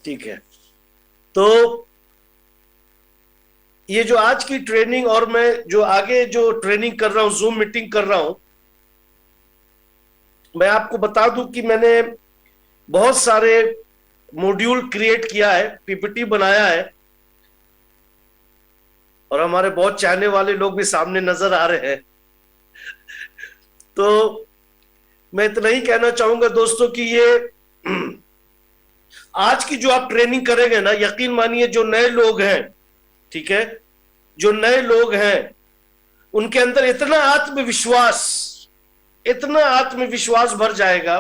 ठीक है। तो ये जो आज की ट्रेनिंग और मैं जो आगे जो ट्रेनिंग कर रहा हूं, जूम मीटिंग कर रहा हूं, मैं आपको बता दूं कि मैंने बहुत सारे मॉड्यूल क्रिएट किया है, पीपीटी बनाया है, और हमारे बहुत चाहने वाले लोग भी सामने नजर आ रहे हैं। तो मैं इतना ही कहना चाहूंगा दोस्तों कि ये आज की जो आप ट्रेनिंग करेंगे ना, यकीन मानिए जो नए लोग हैं, ठीक है, जो नए लोग हैं उनके अंदर इतना आत्मविश्वास भर जाएगा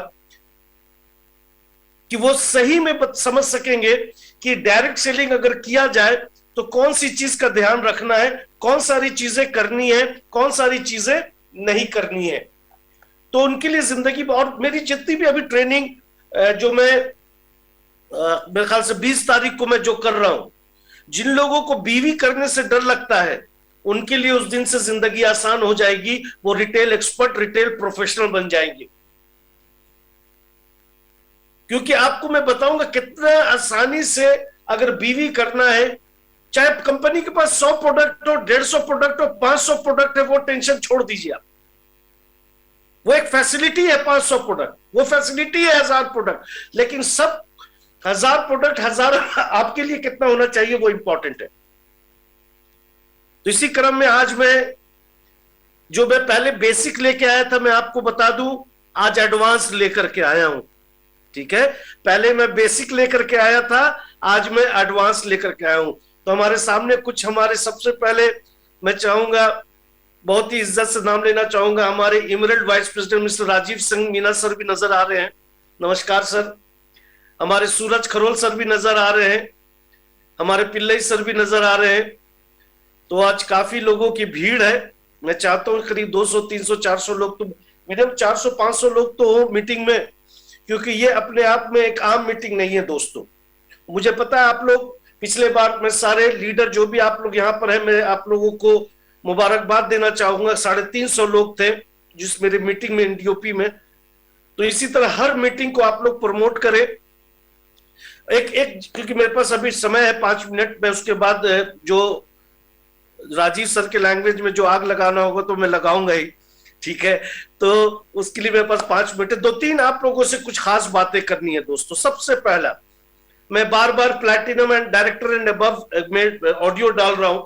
कि वो सही में समझ सकेंगे कि डायरेक्ट सेलिंग अगर किया जाए तो कौन सी चीज का ध्यान रखना है, कौन सारी चीजें करनी है, कौन सारी चीजें नहीं करनी है। तो उनके लिए जिंदगी, और मेरी जितनी भी अभी ट्रेनिंग जो मैं मेरे ख्याल से 20 तारीख को मैं जो कर रहा हूं, जिन लोगों को बीवी करने से डर लगता है उनके लिए उस दिन से जिंदगी आसान हो जाएगी, वो रिटेल एक्सपर्ट, रिटेल प्रोफेशनल बन जाएंगे। क्योंकि आपको मैं बताऊंगा कितना आसानी से अगर बीवी करना है, चाहे कंपनी के पास 100 प्रोडक्ट हो, 150 प्रोडक्ट हो, 500 प्रोडक्ट है, वो टेंशन छोड़ दीजिए आप। वो एक फैसिलिटी है 500 प्रोडक्ट, वो फैसिलिटी है 1000 प्रोडक्ट, लेकिन सब 1000 प्रोडक्ट 1000 आपके लिए कितना होना चाहिए वो इंपॉर्टेंट है। तो इसी क्रम में आज मैं जो मैं पहले बेसिक लेके आया था, मैं आपको बता दूं आज एडवांस लेकर के आया हूं। ठीक है, पहले मैं बेसिक लेकर के आया था, आज मैं एडवांस लेकर के आया हूं। तो हमारे सामने कुछ, हमारे सबसे पहले मैं चाहूंगा, बहुत ही इज्जत से नाम लेना चाहूंगा, हमारे emerald vice president mister Rajiv Singh Meena sir भी नजर आ रहे हैं, नमस्कार सर। हमारे सूरज खरोल सर भी नजर आ रहे हैं, हमारे पिल्लई सर भी नजर आ रहे हैं। तो आज काफी लोगों की भीड़ है, मैं चाहता हूं करीब 200 300 400 लोग, तो मिनिमम 400 500 लोग तो हो मीटिंग में, क्योंकि ये अपने आप में एक आम मीटिंग नहीं है दोस्तों। मुझे पता है आप लोग पिछले बार, मैं सारे लीडर जो भी आप लोग यहाँ पर है, मैं आप लोगों को मुबारकबाद देना चाहूंगा, 350 लोग थे जिस मेरी मीटिंग में एनडीओपी में। तो इसी तरह हर मीटिंग को आप लोग प्रमोट करें। एक एक क्योंकि मेरे पास अभी समय है 5 मिनट में, उसके बाद जो राजीव सर के लैंग्वेज में जो आग लगाना होगा तो मैं लगाऊंगा ही, ठीक है। तो उसके लिए मेरे पास 5 मिनट है। 2-3 आप लोगों से कुछ खास बातें करनी है दोस्तों। सबसे पहला, मैं बार बार platinum and director and above में ऑडियो डाल रहा हूं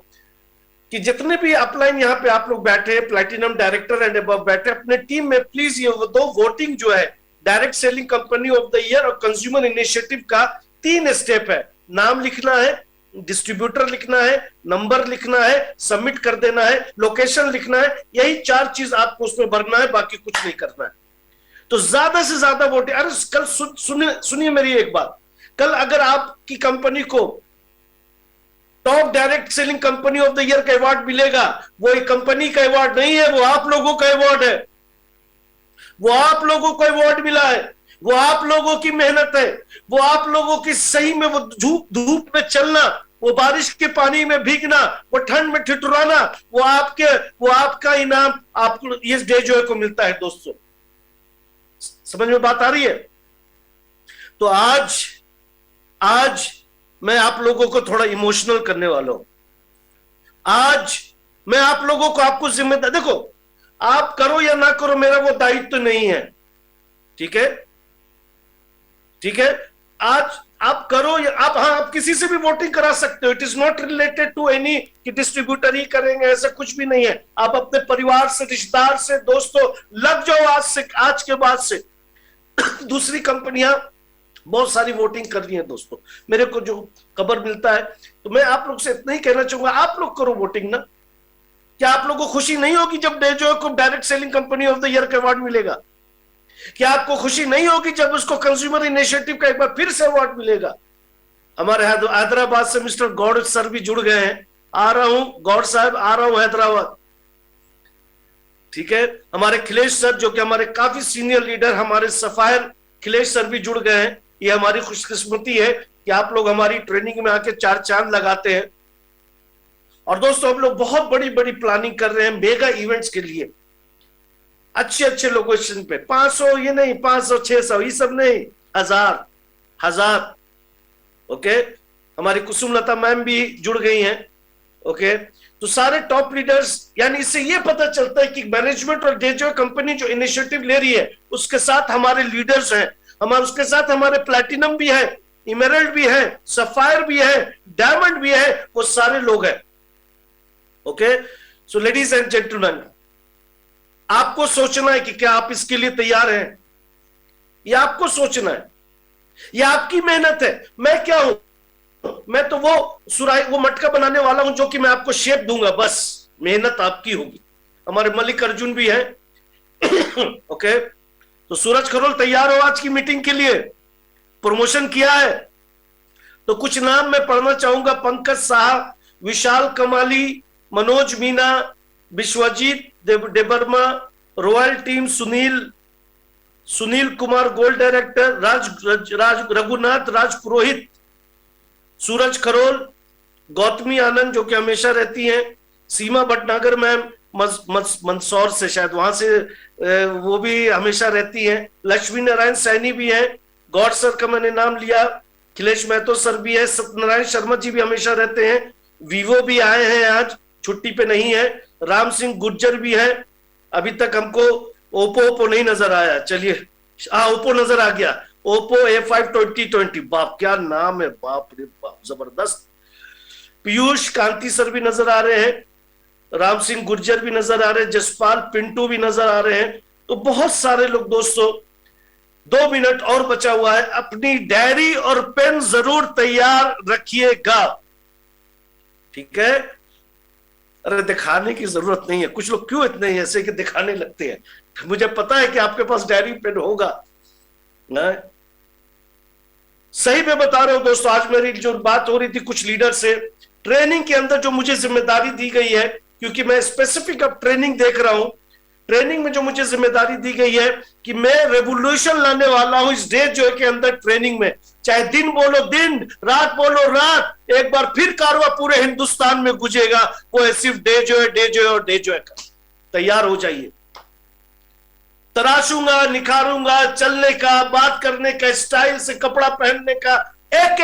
कि जितने भी अपलाइन यहाँ पे आप लोग बैठे हैं, प्लैटिनम, डायरेक्टर एंड अबव बैठे, अपने टीम में प्लीज ये दो वोटिंग जो है, direct selling company of the year और कंज्यूमर इनिशिएटिव का 3 स्टेप है। नाम लिखना है, डिस्ट्रीब्यूटर लिखना है, नंबर लिखना है, सबमिट कर देना है, लोकेशन लिखना है, यही 4 चीज आपको उसमें भरना है, बाकी कुछ नहीं करना है। तो ज्यादा से ज्यादा वोटिंग। अरे कल सुनिए मेरी एक बात, कल अगर आपकी कंपनी को top direct selling company of the year का अवार्ड मिलेगा, वो एक कंपनी का अवार्ड नहीं है, वो आप लोगों का अवार्ड है। वो आप लोगों को अवार्ड मिला है, वो आप लोगों की मेहनत है, वो आप लोगों की सही में वो धूप में चलना, वो बारिश के पानी में भीगना, वो ठंड में ठिठुराना, वो आपका इनाम आपको इस डे जो है को मिलता है दोस्तों। समझ में बात आ रही है? तो आज मैं आप लोगों को थोड़ा इमोशनल करने वाला हूं। आज मैं आप लोगों को, आपको जिम्मेदार, देखो आप करो या ना करो मेरा वो दायित्व तो नहीं है, ठीक है, ठीक है। आज आप करो या आप किसी से भी वोटिंग करा सकते हो। It is not related to any कि डिस्ट्रीब्यूटर ही करेंगे, ऐसा कुछ भी नहीं है। आप अपने परिवार से, रिश्तेदार से, दोस्तों लग जाओ आज के बाद से। दूसरी कंपनियां बहुत सारी वोटिंग कर रही हैं दोस्तों, मेरे को जो खबर मिलता है। तो मैं आप लोग से इतना ही कहना चाहूंगा, आप लोग करो वोटिंग ना। क्या आप लोगों को खुशी नहीं होगी जब डेजो को direct selling company of the year का अवार्ड मिलेगा? क्या आपको खुशी नहीं होगी जब उसको कंज्यूमर इनिशिएटिव का एक बार फिर से अवार्ड मिलेगा? हमारे हैदराबाद से मिस्टर गौड़ सर भी जुड़ गए हैं, आ रहा हूं गौड़ साहब, आ रहा हूं हैदराबाद, ठीक है। हमारे खिलेश सर जो कि हमारे काफी सीनियर लीडर, हमारे सफायर खिलेश सर भी जुड़ गए हैं। ये हमारी खुशकिस्मती है कि आप लोग हमारी ट्रेनिंग में आके 4 चांद लगाते हैं। और दोस्तों हम लोग बहुत बड़ी बड़ी प्लानिंग कर रहे हैं मेगा इवेंट्स के लिए, अच्छे लोकेशन पे। 500 ये नहीं, 500 600 ये सब नहीं, 1000 ओके, हमारी कुसुमलता मैम भी जुड़ गई हैं। ओके, तो सारे टॉप लीडर्स, यानी इससे ये पता चलता है कि मैनेजमेंट और डेजो कंपनी जो इनिशिएटिव ले रही है उसके साथ हमारे लीडर्स हैं, हमारे उसके साथ हमारे प्लैटिनम भी है, इमेरल्ड भी है, सफायर भी है, डायमंड भी है, वो सारे लोग हैं। Okay, so ladies and gentleman, आपको सोचना है कि क्या आप इसके लिए तैयार हैं, या आपको सोचना है, या आपकी मेहनत है। मैं क्या हूं, मैं तो वो सुराही, वो मटका बनाने वाला हूं जो कि मैं आपको शेप दूंगा, बस मेहनत आपकी होगी। हमारे मलिक अर्जुन भी है। ओके, तो सूरज खरोल तैयार हो आज की मीटिंग के लिए? प्रमोशन किया है तो कुछ नाम मैं पढ़ना चाहूंगा। Pankaj Saha, Vishal Kamali, Manoj Meena, Vishwajit Debbarma, royal team Sunil Kumar gold director, Raghunath Raj Purohit, Suraj Kharol, Gautami Anand जो कि हमेशा रहती हैं, सीमा भटनागर मैम मंदसौर से, शायद वहां से वो भी हमेशा रहती हैं, लक्ष्मी नारायण सैनी भी हैं, गौड सर का मैंने नाम लिया, अखिलेश महतो सर भी है, सत्यनारायण शर्मा जी भी हमेशा रहते हैं, वीवो भी आए हैं, आज छुट्टी पे नहीं है, राम सिंह गुर्जर भी है। अभी तक हमको ओप्पो नहीं नजर आया, चलिए ओप्पो नजर आ गया, ओप्पो A5 2020, बाप क्या नाम है, बाप रे बाप, जबरदस्त। पीयूष कांति सर भी नजर आ रहे हैं, राम सिंह गुर्जर भी नजर आ रहे हैं, जसपाल पिंटू भी नजर आ रहे हैं। तो बहुत सारे लोग दोस्तों, 2 मिनट और बचा हुआ है, अपनी डायरी और पेन जरूर तैयार रखिएगा, ठीक है? अरे दिखाने की जरूरत नहीं है, कुछ लोग क्यों इतने ऐसे कि दिखाने लगते हैं, मुझे पता है कि आपके पास डायरी पेन होगा ना? सही में बता रहा हूं दोस्तों, आज मेरी जो बात हो रही थी कुछ लीडर से, ट्रेनिंग के अंदर जो मुझे जिम्मेदारी दी गई है, क्योंकि मैं स्पेसिफिक अब ट्रेनिंग देख रहा हूं, ट्रेनिंग में जो मुझे जिम्मेदारी दी गई है कि मैं रेवोल्यूशन लाने वाला हूं इस डे जो के अंदर ट्रेनिंग में, चाहे दिन बोलो दिन, रात बोलो रात, एक बार फिर कारवा पूरे हिंदुस्तान में गुजेगा, वो है सिर्फ डे जो है और डे जो है का। तैयार हो जाइए, तराशूंगा, निखारूंगा चलने का, बात करने का, स्टाइल से कपड़ा पहनने का, एक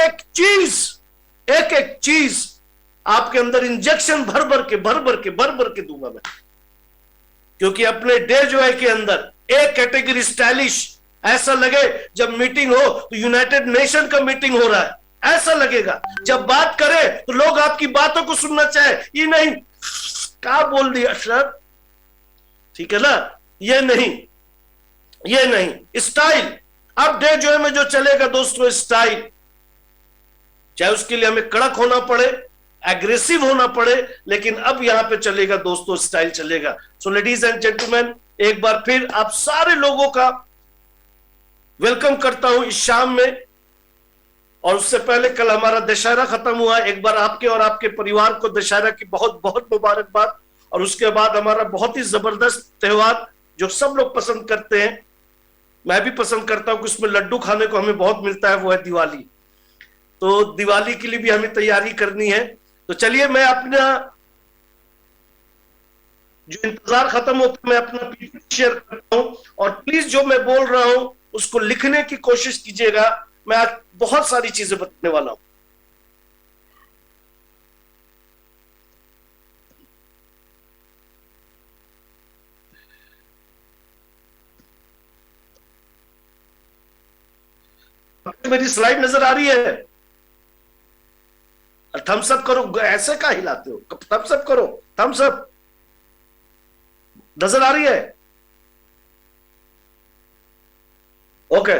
एक चीज आपके अंदर इंजेक्शन भर भर के दूंगा मैं, क्योंकि अपने डे जो है के अंदर एक कैटेगरी स्टाइलिश, ऐसा लगे जब मीटिंग हो तो यूनाइटेड नेशन का मीटिंग हो रहा है, ऐसा लगेगा। जब बात करे तो लोग आपकी बातों को सुनना चाहे, ये नहीं क्या बोल दिया सर, ठीक है ना, ये नहीं स्टाइल। अब डे जो है में जो चलेगा दोस्तों स्टाइल, चाहे उसके लिए हमें कड़क होना पड़े, एग्रेसिव होना पड़े, लेकिन अब यहां पे चलेगा दोस्तों स्टाइल चलेगा। सो लेडीज एंड जेंटलमैन, एक बार फिर आप सारे लोगों का वेलकम करता हूं इस शाम में। और उससे पहले कल हमारा दशहरा खत्म हुआ, एक बार आपके और आपके परिवार को दशहरा की बहुत बहुत मुबारकबाद। और उसके बाद हमारा बहुत ही जबरदस्त त्योहार जो सब लोग पसंद करते हैं, मैं भी पसंद करता हूं कि उसमें लड्डू खाने को हमें बहुत मिलता है, वो है दिवाली। तो दिवाली के लिए भी हमें तैयारी करनी है। तो चलिए मैं अपना जो इंतजार खत्म होता है मैं अपना पीपीटी शेयर करता हूं, और प्लीज जो मैं बोल रहा हूं उसको लिखने की कोशिश कीजिएगा। मैं आज बहुत सारी चीजें बताने वाला हूं। मेरी स्लाइड नजर आ रही है? थम्स अप करो, ऐसे का हिलाते हो, थम्स अप करो, थम्स अप नजर आ रही है? Okay,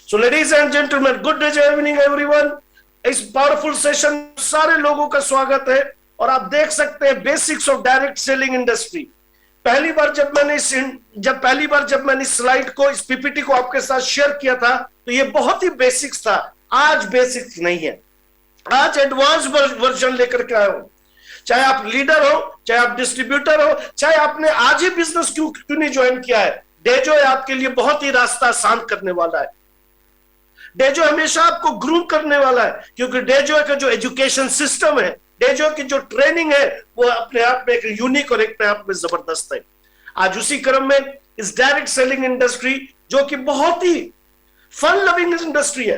so ladies and gentleman, good day evening everyone. इस पावरफुल सेशन सारे लोगों का स्वागत है। और आप देख सकते हैं basics of direct selling industry. पहली बार जब मैंने इस स्लाइड को, इस पीपीटी को आपके साथ शेयर किया था तो ये बहुत ही बेसिक्स था। आज बेसिक्स नहीं है, आज एडवांस वर्जन लेकर के आया हूं। चाहे आप लीडर हो, चाहे आप डिस्ट्रीब्यूटर हो, चाहे आपने आज ही बिजनेस क्यों नहीं ज्वाइन किया है, डेजो आपके लिए बहुत ही रास्ता आसान करने वाला है। डेजो हमेशा आपको ग्रूम करने वाला है, क्योंकि डेजो का जो एजुकेशन सिस्टम है, डेजो की जो ट्रेनिंग है, वो अपने आप में एक यूनिक और अपने आप में जबरदस्त है। आज उसी क्रम में इस डायरेक्ट सेलिंग इंडस्ट्री, जो कि बहुत ही फन लविंग इंडस्ट्री है,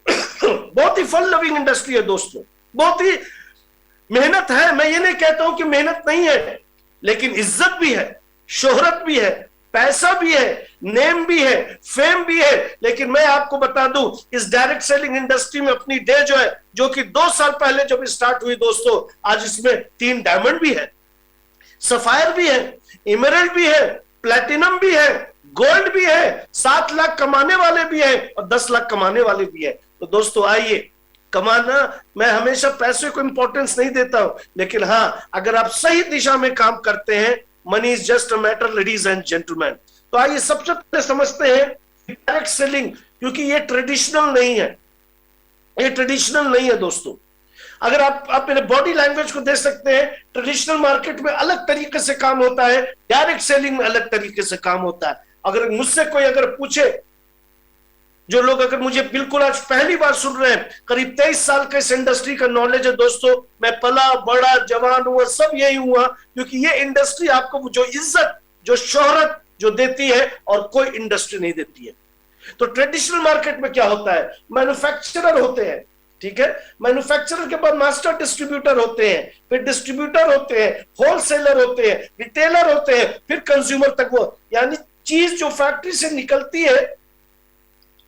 बहुत ही फन लविंग इंडस्ट्री है दोस्तों, बहुत ही मेहनत है, मैं ये नहीं कहता हूं कि मेहनत नहीं है, लेकिन इज्जत भी है, शोहरत भी है, पैसा भी है, नेम भी है, फेम भी है। लेकिन मैं आपको बता दूं, इस डायरेक्ट सेलिंग इंडस्ट्री में अपनी डे जो है, जो कि 2 साल पहले जब स्टार्ट हुई दोस्तों, आज इसमें 3 डायमंड भी है, सफायर भी है, इमरल्ड भी है, प्लैटिनम भी है, गोल्ड भी है, 7 लाख कमाने वाले भी है और 10 लाख कमाने वाले भी है। तो दोस्तों आइए, कमाना, मैं हमेशा पैसे को इंपॉर्टेंस नहीं देता हूं, लेकिन हां, अगर आप सही दिशा में काम करते हैं, money is just a matter, ladies and gentleman. तो आइए सबसे पहले समझते हैं डायरेक्ट सेलिंग, क्योंकि ये ट्रेडिशनल नहीं है, ये ट्रेडिशनल नहीं है दोस्तों। अगर आप मेरे बॉडी लैंग्वेज को देख सकते हैं, ट्रेडिशनल मार्केट में अलग तरीके से काम होता है, डायरेक्ट सेलिंग में अलग तरीके से काम होता है। अगर मुझसे कोई अगर पूछे, जो लोग अगर मुझे बिल्कुल आज पहली बार सुन रहे हैं, करीब 23 साल का इस इंडस्ट्री का नॉलेज है दोस्तों, मैं पला बड़ा जवान हुआ सब यही हुआ, क्योंकि ये इंडस्ट्री आपको जो इज्जत, जो शोहरत जो देती है और कोई इंडस्ट्री नहीं देती है। तो ट्रेडिशनल मार्केट में क्या होता है, मैन्युफैक्चरर होते हैं, ठीक है, मैन्युफैक्चरर के बाद मास्टर डिस्ट्रीब्यूटर होते हैं, फिर डिस्ट्रीब्यूटर होते हैं, होलसेलर होते हैं, रिटेलर होते हैं, फिर कंज्यूमर तक, वो यानी चीज जो फैक्ट्री से निकलती है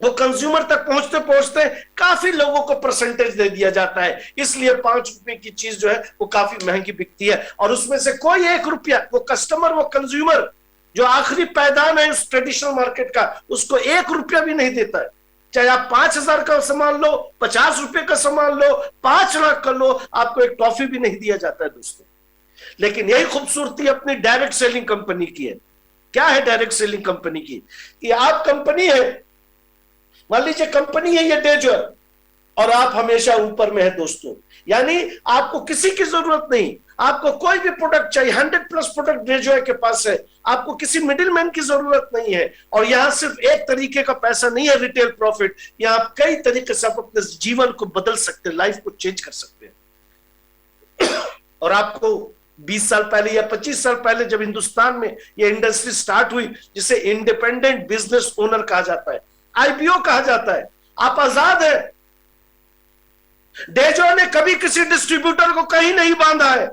वो कंज्यूमर तक पहुंचते पहुंचते काफी लोगों को परसेंटेज दे दिया जाता है, इसलिए 5 रुपए की चीज जो है वो काफी महंगी बिकती है, और उसमें से कोई 1 रुपया वो कस्टमर, वो कंज्यूमर जो आखिरी पैदान है उस ट्रेडिशनल मार्केट का, उसको 1 रुपया भी नहीं देता है। चाहे आप 5,000 का सामान लो, 50 रुपए का सामान लो, 5 लाख का लो, आपको एक टॉफी भी नहीं दिया जाता है दोस्तों। लेकिन यही खूबसूरती अपनी डायरेक्ट सेलिंग कंपनी की है। क्या है डायरेक्ट सेलिंग कंपनी की? कि आप कंपनी है, मान लीजिए कंपनी है ये डेजर, और आप हमेशा ऊपर में है दोस्तों, यानी आपको किसी की जरूरत नहीं, आपको कोई भी प्रोडक्ट चाहिए, 100+ प्रोडक्ट डेजर के पास है, आपको किसी मिडिलमैन की जरूरत नहीं है। और यहां सिर्फ एक तरीके का पैसा नहीं है रिटेल प्रॉफिट, यहां आप कई तरीके से आप अपने जीवन को बदल सकते हैं, लाइफ को चेंज कर सकते हैं। और आपको 20 साल पहले या 25 साल पहले जब हिंदुस्तान में ये इंडस्ट्री स्टार्ट हुई, जिसे इंडिपेंडेंट बिजनेस ओनर कहा जाता है, आईपीओ कहा जाता है, आप आजाद है। डेजो ने कभी किसी डिस्ट्रीब्यूटर को कहीं नहीं बांधा है,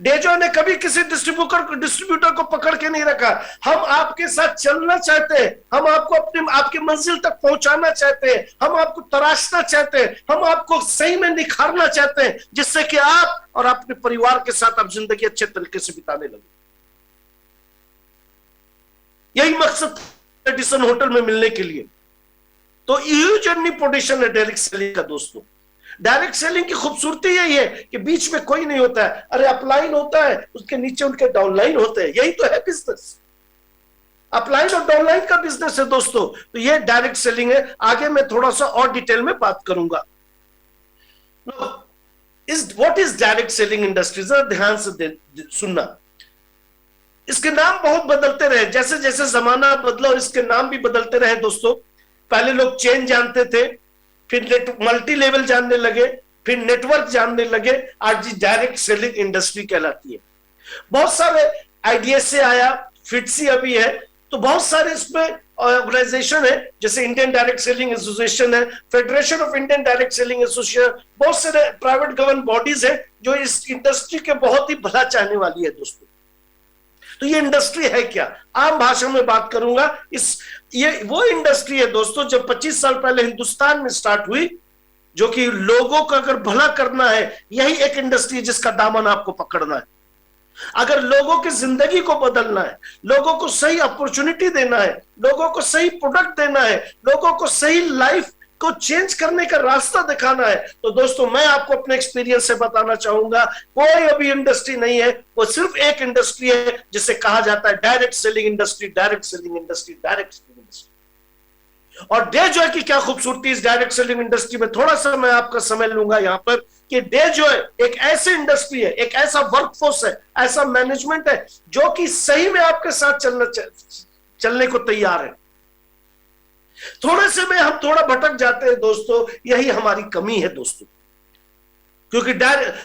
डेजो ने कभी किसी डिस्ट्रीब्यूटर को पकड़ के नहीं रखा। हम आपके साथ चलना चाहते हैं, हम आपको आपकी मंजिल तक पहुंचाना चाहते हैं, हम आपको तराशना चाहते हैं, हम आपको सही में निखारना चाहते हैं, जिससे कि आप और अपने परिवार के साथ आप जिंदगी अच्छे तरीके से बिताने लगे। यही मकसद एडिसन होटल में मिलने के लिए। तो ह्यूज पोजीशन है डायरेक्ट सेलिंग का दोस्तों। डायरेक्ट सेलिंग की खूबसूरती यही है कि बीच में कोई नहीं होता है, अरे अपलाइन होता है, उसके नीचे उनके डाउनलाइन होते हैं, यही तो है बिजनेस, अपलाइन और डाउनलाइन का बिजनेस है दोस्तों। तो ये डायरेक्ट सेलिंग है। आगे मैं थोड़ा सा और डिटेल में बात करूंगा। What is direct selling industry, जरा ध्यान से सुनना। इसके नाम बहुत बदलते रहे, जैसे जैसे जमाना बदला और इसके नाम भी बदलते रहे दोस्तों। पहले लोग चेन जानते थे, फिर मल्टी लेवल जानने लगे, फिर नेटवर्क जानने लगे, आज डायरेक्ट सेलिंग इंडस्ट्री कहलाती है। बहुत सारे आइडिया से आया, फिटसी अभी है, तो बहुत सारे इसमें ऑर्गेनाइजेशन है, जैसे इंडियन डायरेक्ट सेलिंग एसोसिएशन है, federation of Indian direct selling association, बहुत सारे प्राइवेट गवर्न बॉडीज है जो इस इंडस्ट्री के बहुत ही भला चाहने वाली है दोस्तों। तो ये इंडस्ट्री है क्या, आम भाषा में बात करूंगा। ये वो इंडस्ट्री है दोस्तों जब 25 साल पहले हिंदुस्तान में स्टार्ट हुई, जो कि लोगों का अगर भला करना है, यही एक इंडस्ट्री जिसका दामन आपको पकड़ना है। अगर लोगों की जिंदगी को बदलना है, लोगों को सही अपॉर्चुनिटी देना है, लोगों को सही प्रोडक्ट देना है, लोगों को सही लाइफ को चेंज करने का रास्ता दिखाना है, तो दोस्तों मैं आपको अपने एक्सपीरियंस से बताना चाहूंगा, कोई अभी इंडस्ट्री नहीं है, वो सिर्फ एक इंडस्ट्री है जिसे कहा जाता है direct selling industry, direct selling industry, direct selling industry. और डे जो है की क्या खूबसूरती इस डायरेक्ट सेलिंग इंडस्ट्री में, थोड़ा सा मैं आपका समय लूंगा यहां पर, कि डे जो है एक ऐसी इंडस्ट्री है, एक ऐसा वर्कफोर्स है, ऐसा मैनेजमेंट है जो कि सही में आपके साथ चलने को तैयार है। थोड़े से में हम थोड़ा भटक जाते हैं दोस्तों, यही हमारी कमी है दोस्तों। क्योंकि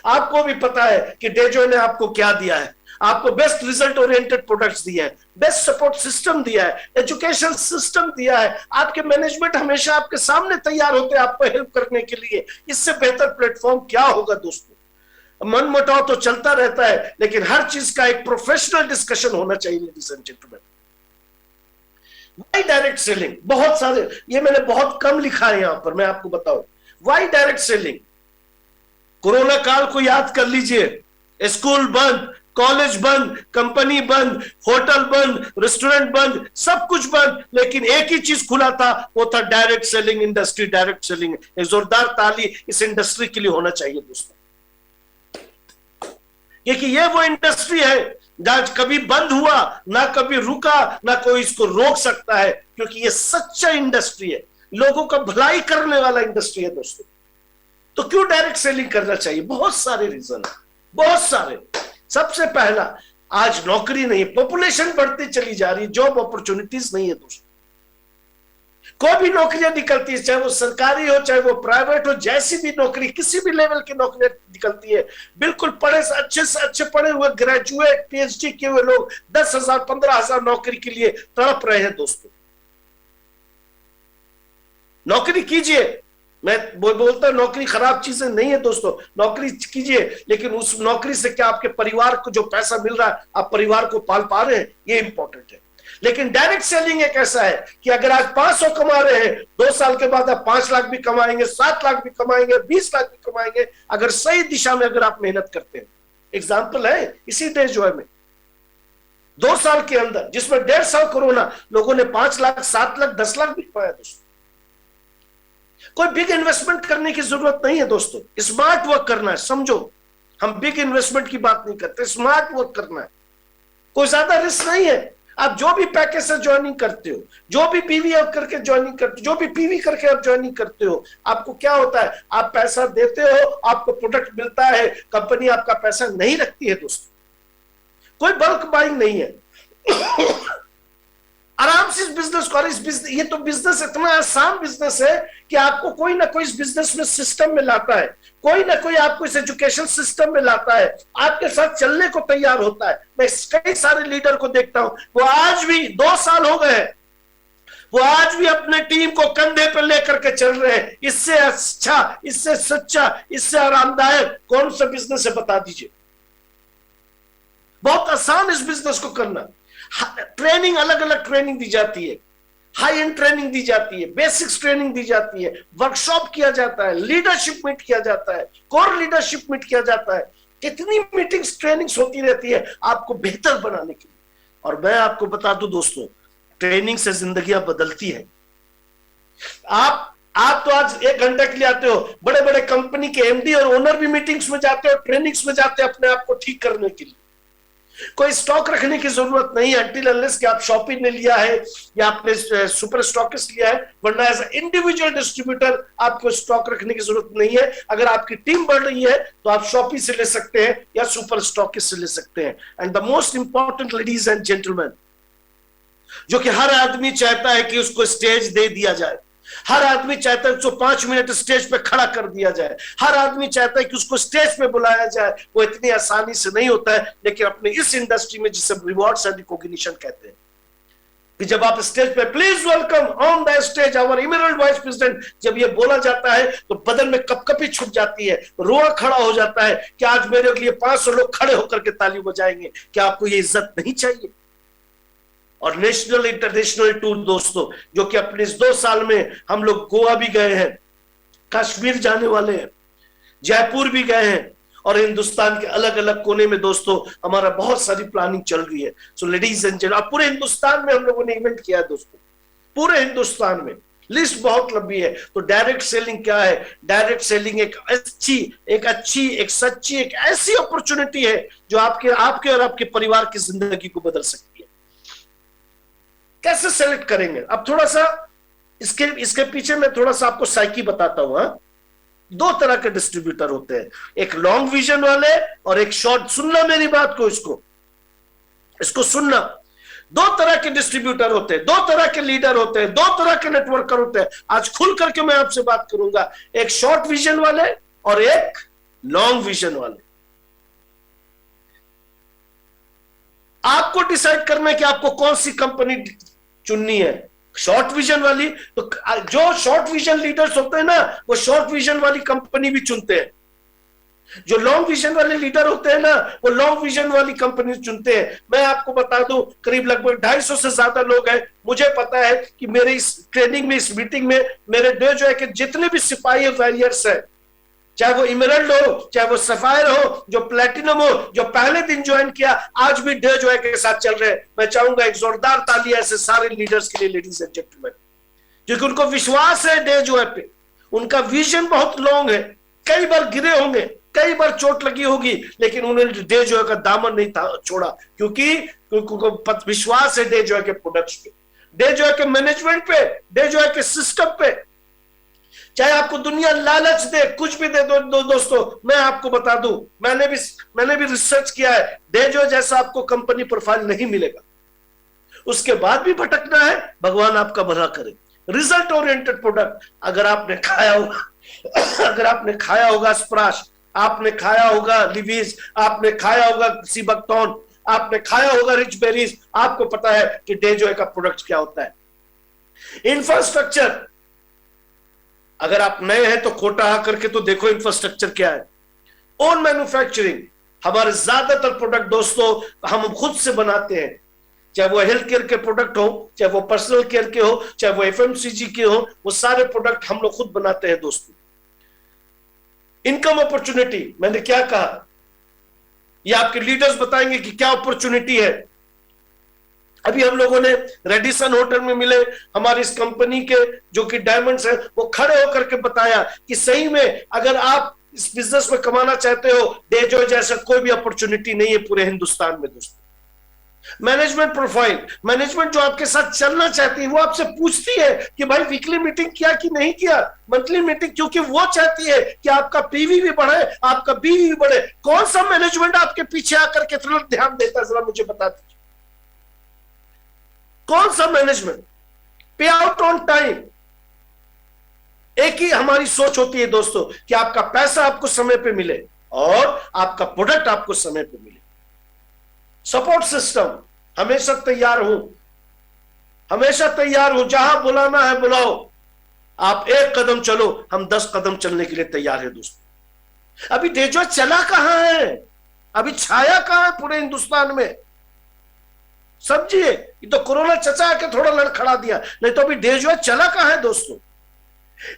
आपको भी पता है कि डेजो ने आपको क्या दिया है, आपको बेस्ट रिजल्ट ओरिएंटेड प्रोडक्ट्स दिया है, बेस्ट सपोर्ट सिस्टम दिया है, एजुकेशन सिस्टम दिया है, आपके मैनेजमेंट हमेशा आपके सामने तैयार होते हैं आपको हेल्प करने के लिए। इससे बेहतर प्लेटफॉर्म क्या होगा दोस्तों। मन मुटाव तो चलता रहता है, लेकिन हर चीज का एक प्रोफेशनल डिस्कशन होना चाहिए ladies and gentleman. Why direct selling, बहुत सारे, ये मैंने बहुत कम लिखा है यहां पर, मैं आपको बताऊं वाई डायरेक्ट सेलिंग। कोरोना काल को याद कर लीजिए, स्कूल बंद, कॉलेज बंद, कंपनी बंद, होटल बंद, रेस्टोरेंट बंद, सब कुछ बंद, लेकिन एक ही चीज खुला था, वो था direct selling industry. Direct selling, एक जोरदार ताली इस इंडस्ट्री के लिए होना चाहिए दोस्तों, क्योंकि ये वो इंडस्ट्री है जहां कभी बंद हुआ ना कभी रुका, ना कोई इसको रोक सकता है, क्योंकि ये सच्चा इंडस्ट्री है, लोगों का भलाई करने वाला इंडस्ट्री है दोस्तों। तो क्यों डायरेक्ट सेलिंग करना चाहिए? बहुत सारे रीजन है, बहुत सारे। सबसे पहला, आज नौकरी नहीं, पॉपुलेशन बढ़ती चली जा रही है, जॉब अपॉर्चुनिटीज नहीं है दोस्तों। कोई भी नौकरियां निकलती है, चाहे वो सरकारी हो चाहे वो प्राइवेट हो, जैसी भी नौकरी, किसी भी लेवल की नौकरियां निकलती है, बिल्कुल पढ़े से अच्छे पढ़े हुए ग्रेजुएट पीएचडी किए हुए लोग 10,000 15,000 नौकरी के लिए तड़प रहे हैं दोस्तों। नौकरी कीजिए, मैं बोलता हूं नौकरी खराब चीजें नहीं है दोस्तों, नौकरी कीजिए, लेकिन उस नौकरी से क्या आपके परिवार को जो पैसा मिल रहा है, आप परिवार को पाल पा रहे हैं, ये इंपॉर्टेंट है। लेकिन डायरेक्ट सेलिंग एक ऐसा है कि अगर आज 500 कमा रहे हैं, 2 साल के बाद आप 5 लाख भी कमाएंगे, 7 लाख भी कमाएंगे, 20 लाख भी कमाएंगे, अगर सही दिशा में अगर आप मेहनत करते हैं। एग्जाम्पल है इसी डेजॉय में, 2 साल के अंदर, जिसमें 1.5 साल कोरोना, लोगों ने 5 लाख 7 लाख 10 लाख भी कमाया दोस्तों। कोई बिग इन्वेस्टमेंट करने की जरूरत नहीं है दोस्तों, स्मार्ट वर्क करना है। समझो, हम बिग इन्वेस्टमेंट की बात नहीं करते, स्मार्ट वर्क करना है, कोई ज्यादा रिस्क नहीं है। आप जो भी पैकेज से ज्वाइनिंग करते हो, जो भी पीवी आप करके ज्वाइनिंग करते हो, जो भी पीवी करके आप ज्वाइनिंग करते हो, आपको क्या होता है, आप पैसा देते हो, आपको प्रोडक्ट मिलता है, कंपनी आपका पैसा नहीं रखती है दोस्तों, कोई बल्क बाइंग नहीं है। आराम से इस बिजनेस को, ये तो बिजनेस इतना आसान बिजनेस है कि आपको कोई ना कोई इस बिजनेस में सिस्टम में लाता है, कोई ना कोई आपको इस एजुकेशन सिस्टम में लाता है, आपके साथ चलने को तैयार होता है। मैं कई सारे लीडर को देखता हूं, वो आज भी 2 साल हो गए, वो आज भी अपने टीम को कंधे पर लेकर के चल रहे हैं। इससे अच्छा, इससे सच्चा, इससे आरामदायक कौन सा बिजनेस है, बता दीजिए। बहुत आसान इस बिजनेस को करना। ट्रेनिंग, अलग अलग ट्रेनिंग दी जाती है, हाई एंड ट्रेनिंग दी जाती है, बेसिक्स ट्रेनिंग दी जाती है, वर्कशॉप किया जाता है, लीडरशिप मीट किया जाता है, कोर लीडरशिप मीट किया जाता है। कितनी मीटिंग्स, ट्रेनिंग्स होती रहती है आपको बेहतर बनाने के लिए। और मैं आपको बता दूं दोस्तों, ट्रेनिंग से जिंदगियां बदलती है। आप तो आज 1 घंटे के लिए आते हो, बड़े बड़े कंपनी के एमडी और ओनर भी मीटिंग्स में जाते हो, ट्रेनिंग्स में जाते हैं अपने आप को ठीक करने के लिए। कोई स्टॉक रखने की जरूरत नहीं है अंटिल अनलेस कि आप शॉपी ने लिया है या आपने सुपर स्टॉकिस्ट लिया है, वरना एज इंडिविजुअल डिस्ट्रीब्यूटर आपको स्टॉक रखने की जरूरत नहीं है। अगर आपकी टीम बढ़ रही है तो आप शॉपी से ले सकते हैं या सुपर स्टॉकिस्ट से ले सकते हैं। And the most important, ladies and gentleman, जो कि हर आदमी चाहता है कि उसको स्टेज दे दिया जाए, हर आदमी चाहता है उसको 5 मिनट स्टेज पे खड़ा कर दिया जाए, हर आदमी चाहता है कि उसको स्टेज पे बुलाया जाए। वो इतनी आसानी से नहीं होता है, लेकिन अपने इस इंडस्ट्री में जिसे रिवॉर्ड्स एंड रिकॉग्निशन कहते हैं, कि जब आप स्टेज पे please welcome on the stage our emerald vice president, जब ये बोला जाता है तो बदन में कपकपी छूट जाती है, रोआ खड़ा हो जाता है कि आज मेरे लिए 500 लोग खड़े होकर के ताली बजाएंगे। क्या आपको ये इज्जत नहीं चाहिए? और नेशनल इंटरनेशनल टूर दोस्तों, जो कि अपने इस 2 साल में हम लोग गोवा भी गए हैं, कश्मीर जाने वाले हैं, जयपुर भी गए हैं, और हिंदुस्तान के अलग अलग कोने में दोस्तों हमारा बहुत सारी प्लानिंग चल रही है। सो लेडीज एंड जेंटलमैन, पूरे हिंदुस्तान में हम लोगों ने इवेंट किया है दोस्तों, पूरे हिंदुस्तान में, लिस्ट बहुत लंबी है। तो डायरेक्ट सेलिंग क्या है? डायरेक्ट सेलिंग एक अच्छी, एक सच्ची, एक ऐसी अपॉर्चुनिटी है जो आपके और आपके परिवार की जिंदगी को बदल सकती है। कैसे सेलेक्ट करेंगे? अब थोड़ा सा इसके पीछे मैं थोड़ा सा आपको साइकी बताता हूं। 2 तरह के डिस्ट्रीब्यूटर होते हैं, एक लॉन्ग विजन वाले और एक शॉर्ट। सुनना मेरी बात को, इसको सुनना। 2 तरह के डिस्ट्रीब्यूटर होते हैं, 2 तरह के लीडर होते हैं, 2 तरह के नेटवर्कर होते हैं। आज खुल करके मैं आपसे बात करूंगा, एक शॉर्ट विजन वाले और एक लॉन्ग विजन वाले। आपको डिसाइड करना है कि आपको कौन सी कंपनी चुननी है। शॉर्ट विजन वाली, तो जो शॉर्ट विजन लीडर्स होते हैं ना, वो शॉर्ट विजन वाली कंपनी भी चुनते हैं। जो लॉन्ग विजन वाले लीडर होते हैं ना, वो लॉन्ग विजन वाली कंपनी चुनते हैं। मैं आपको बता दूं, करीब लगभग 250 से ज्यादा लोग हैं। मुझे पता है कि मेरे इस ट्रेनिंग में, इस मीटिंग में, मेरे डे जो है कि जितने भी सिपाही वॉरियर्स हैं, चाहे वो इमरल्ड हो, चाहे वो सफायर हो, जो प्लेटिनम हो, जो पहले दिन ज्वाइन किया, आज भी डे जो है के साथ चल रहे हैं। मैं चाहूंगा एक जोरदार ताली ऐसे सारे लीडर्स के लिए, लेडीज एंड जेंटलमैन, क्योंकि उनको विश्वास है डे जो है पे। उनका विजन बहुत लॉन्ग है। कई बार गिरे होंगे, कई बार चोट लगी होगी, लेकिन उन्होंने डे जो है का दामन नहीं था छोड़ा, क्योंकि उनको विश्वास है डे जो है के प्रोडक्ट्स पे, डे जो है के मैनेजमेंट पे, डे जो है के सिस्टम पे। चाहे आपको दुनिया लालच दे, कुछ भी दे दो दोस्तों, मैं आपको बता दूं, मैंने भी रिसर्च किया है, डे जो जैसा आपको कंपनी प्रोफाइल नहीं मिलेगा। उसके बाद भी भटकना है, भगवान आपका भला करे। रिजल्ट ओरिएंटेड प्रोडक्ट, अगर आपने खाया होगा अगर आपने खाया होगा स्प्राश, आपने खाया होगा लिवीज, आपने खाया होगा सीबकटॉन, आपने खाया होगा रिच बेरीज, आपको पता है कि डे जो का प्रोडक्ट क्या होता है। इंफ्रास्ट्रक्चर, अगर आप नए हैं तो खोटा करके तो देखो इंफ्रास्ट्रक्चर क्या है। ओन मैन्युफैक्चरिंग, हमारे ज्यादातर प्रोडक्ट दोस्तों हम खुद से बनाते हैं, चाहे वो हेल्थ केयर के प्रोडक्ट हो, चाहे वो पर्सनल केयर के हो, चाहे वो एफएमसीजी के हो, वो सारे प्रोडक्ट हम लोग खुद बनाते हैं दोस्तों। इनकम अपॉर्चुनिटी, मैंने क्या कहा, ये आपके लीडर्स बताएंगे कि क्या अपॉर्चुनिटी है। अभी हम लोगों ने रेडिसन होटल में मिले हमारी इस कंपनी के जो कि डायमंड्स है, वो खड़े होकर के बताया कि सही में अगर आप इस बिजनेस में कमाना चाहते हो, डे जो जैसा कोई भी अपॉर्चुनिटी नहीं है पूरे हिंदुस्तान में दोस्तों। मैनेजमेंट प्रोफाइल, मैनेजमेंट जो आपके साथ चलना चाहती है, वो आपसे पूछती है कि भाई वीकली मीटिंग किया कि नहीं किया, मंथली मीटिंग, क्योंकि वो चाहती है कि आपका पीवी भी बढ़े, आपका बीवी भी बढ़े। कौन सा मैनेजमेंट आपके पीछे आकर के तुरंत ध्यान देता है, जरा मुझे बता दीजिए, कौन सा मैनेजमेंट? पे आउट ऑन टाइम। एक ही हमारी सोच होती है दोस्तों कि आपका पैसा आपको समय पे मिले और आपका प्रोडक्ट आपको समय पे मिले। सपोर्ट सिस्टम, हमेशा तैयार हूं, हमेशा तैयार हूं, जहां बुलाना है बुलाओ, आप 1 कदम चलो, हम 10 कदम चलने के लिए तैयार है दोस्तों। अभी डेजो चला कहां है, अभी छाया कहां है पूरे हिंदुस्तान में, समझिए। ये तो कोरोना चचा आके थोड़ा लड़खड़ा दिया, नहीं तो अभी डेजो चला कहां है दोस्तों।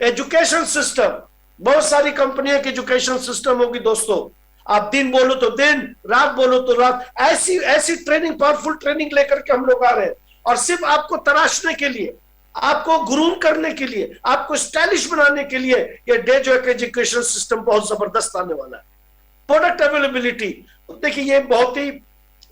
एजुकेशन सिस्टम, बहुत सारी कंपनियों की एजुकेशन सिस्टम होगी दोस्तों। आप दिन बोलो तो दिन, रात बोलो तो रात, ऐसी ऐसी ट्रेनिंग, पावरफुल ट्रेनिंग लेकर के हम लोग आ रहे हैं, और सिर्फ आपको तराशने के लिए, आपको ग्रूम करने के लिए, आपको स्टाइलिश बनाने के लिए ये डे जो एजुकेशन सिस्टम बहुत जबरदस्त आने वाला है। प्रोडक्ट अवेलेबिलिटी, देखिए ये बहुत ही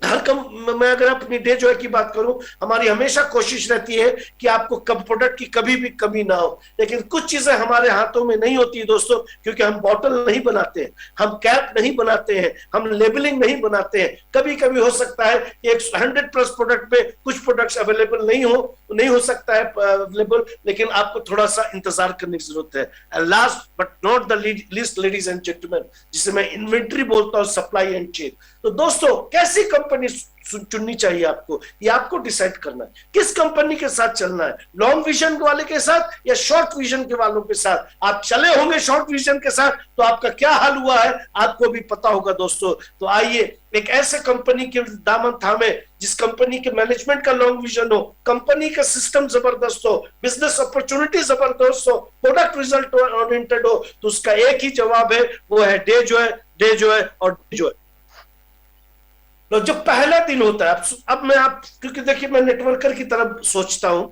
मैं अगर अपनी डे जो है की बात करूं, हमारी हमेशा कोशिश रहती है कि आपको प्रोडक्ट की कभी भी कमी ना हो, लेकिन कुछ चीजें हमारे हाथों में नहीं होती है दोस्तों, क्योंकि हम बॉटल नहीं बनाते हैं, हम कैप नहीं बनाते हैं, हम लेबलिंग नहीं बनाते हैं। कभी कभी हो सकता है कि 100+ प्रोडक्ट पे कुछ प्रोडक्ट्स अवेलेबल नहीं हो सकता है अवेलेबल, लेकिन आपको थोड़ा सा इंतजार करने की जरूरत है। Last but not the least ladies and gentleman, जिसे मैं इन्वेंट्री बोलता हूं, सप्लाई एंड चेन। तो दोस्तों कैसी कंपनी चुननी चाहिए आपको, ये आपको डिसाइड करना है। किस कंपनी के साथ चलना है, लॉन्ग विजन वाले के साथ या शॉर्ट विजन के वालों के साथ। आप चले होंगे शॉर्ट विजन के साथ, तो आपका क्या हाल हुआ है आपको भी पता होगा दोस्तों। तो आइए एक ऐसे कंपनी के दामन थामे जिस कंपनी के मैनेजमेंट का लॉन्ग विजन हो, कंपनी का सिस्टम जबरदस्त हो, बिजनेस अपॉर्चुनिटी जबरदस्त हो, प्रोडक्ट रिजल्ट ओरिएंटेड हो। तो उसका एक ही जवाब है, वो है डे जो है, डे जो है और डे जो है। तो जब पहला दिन होता है, अब मैं आप, क्योंकि देखिए मैं नेटवर्कर की तरफ सोचता हूं,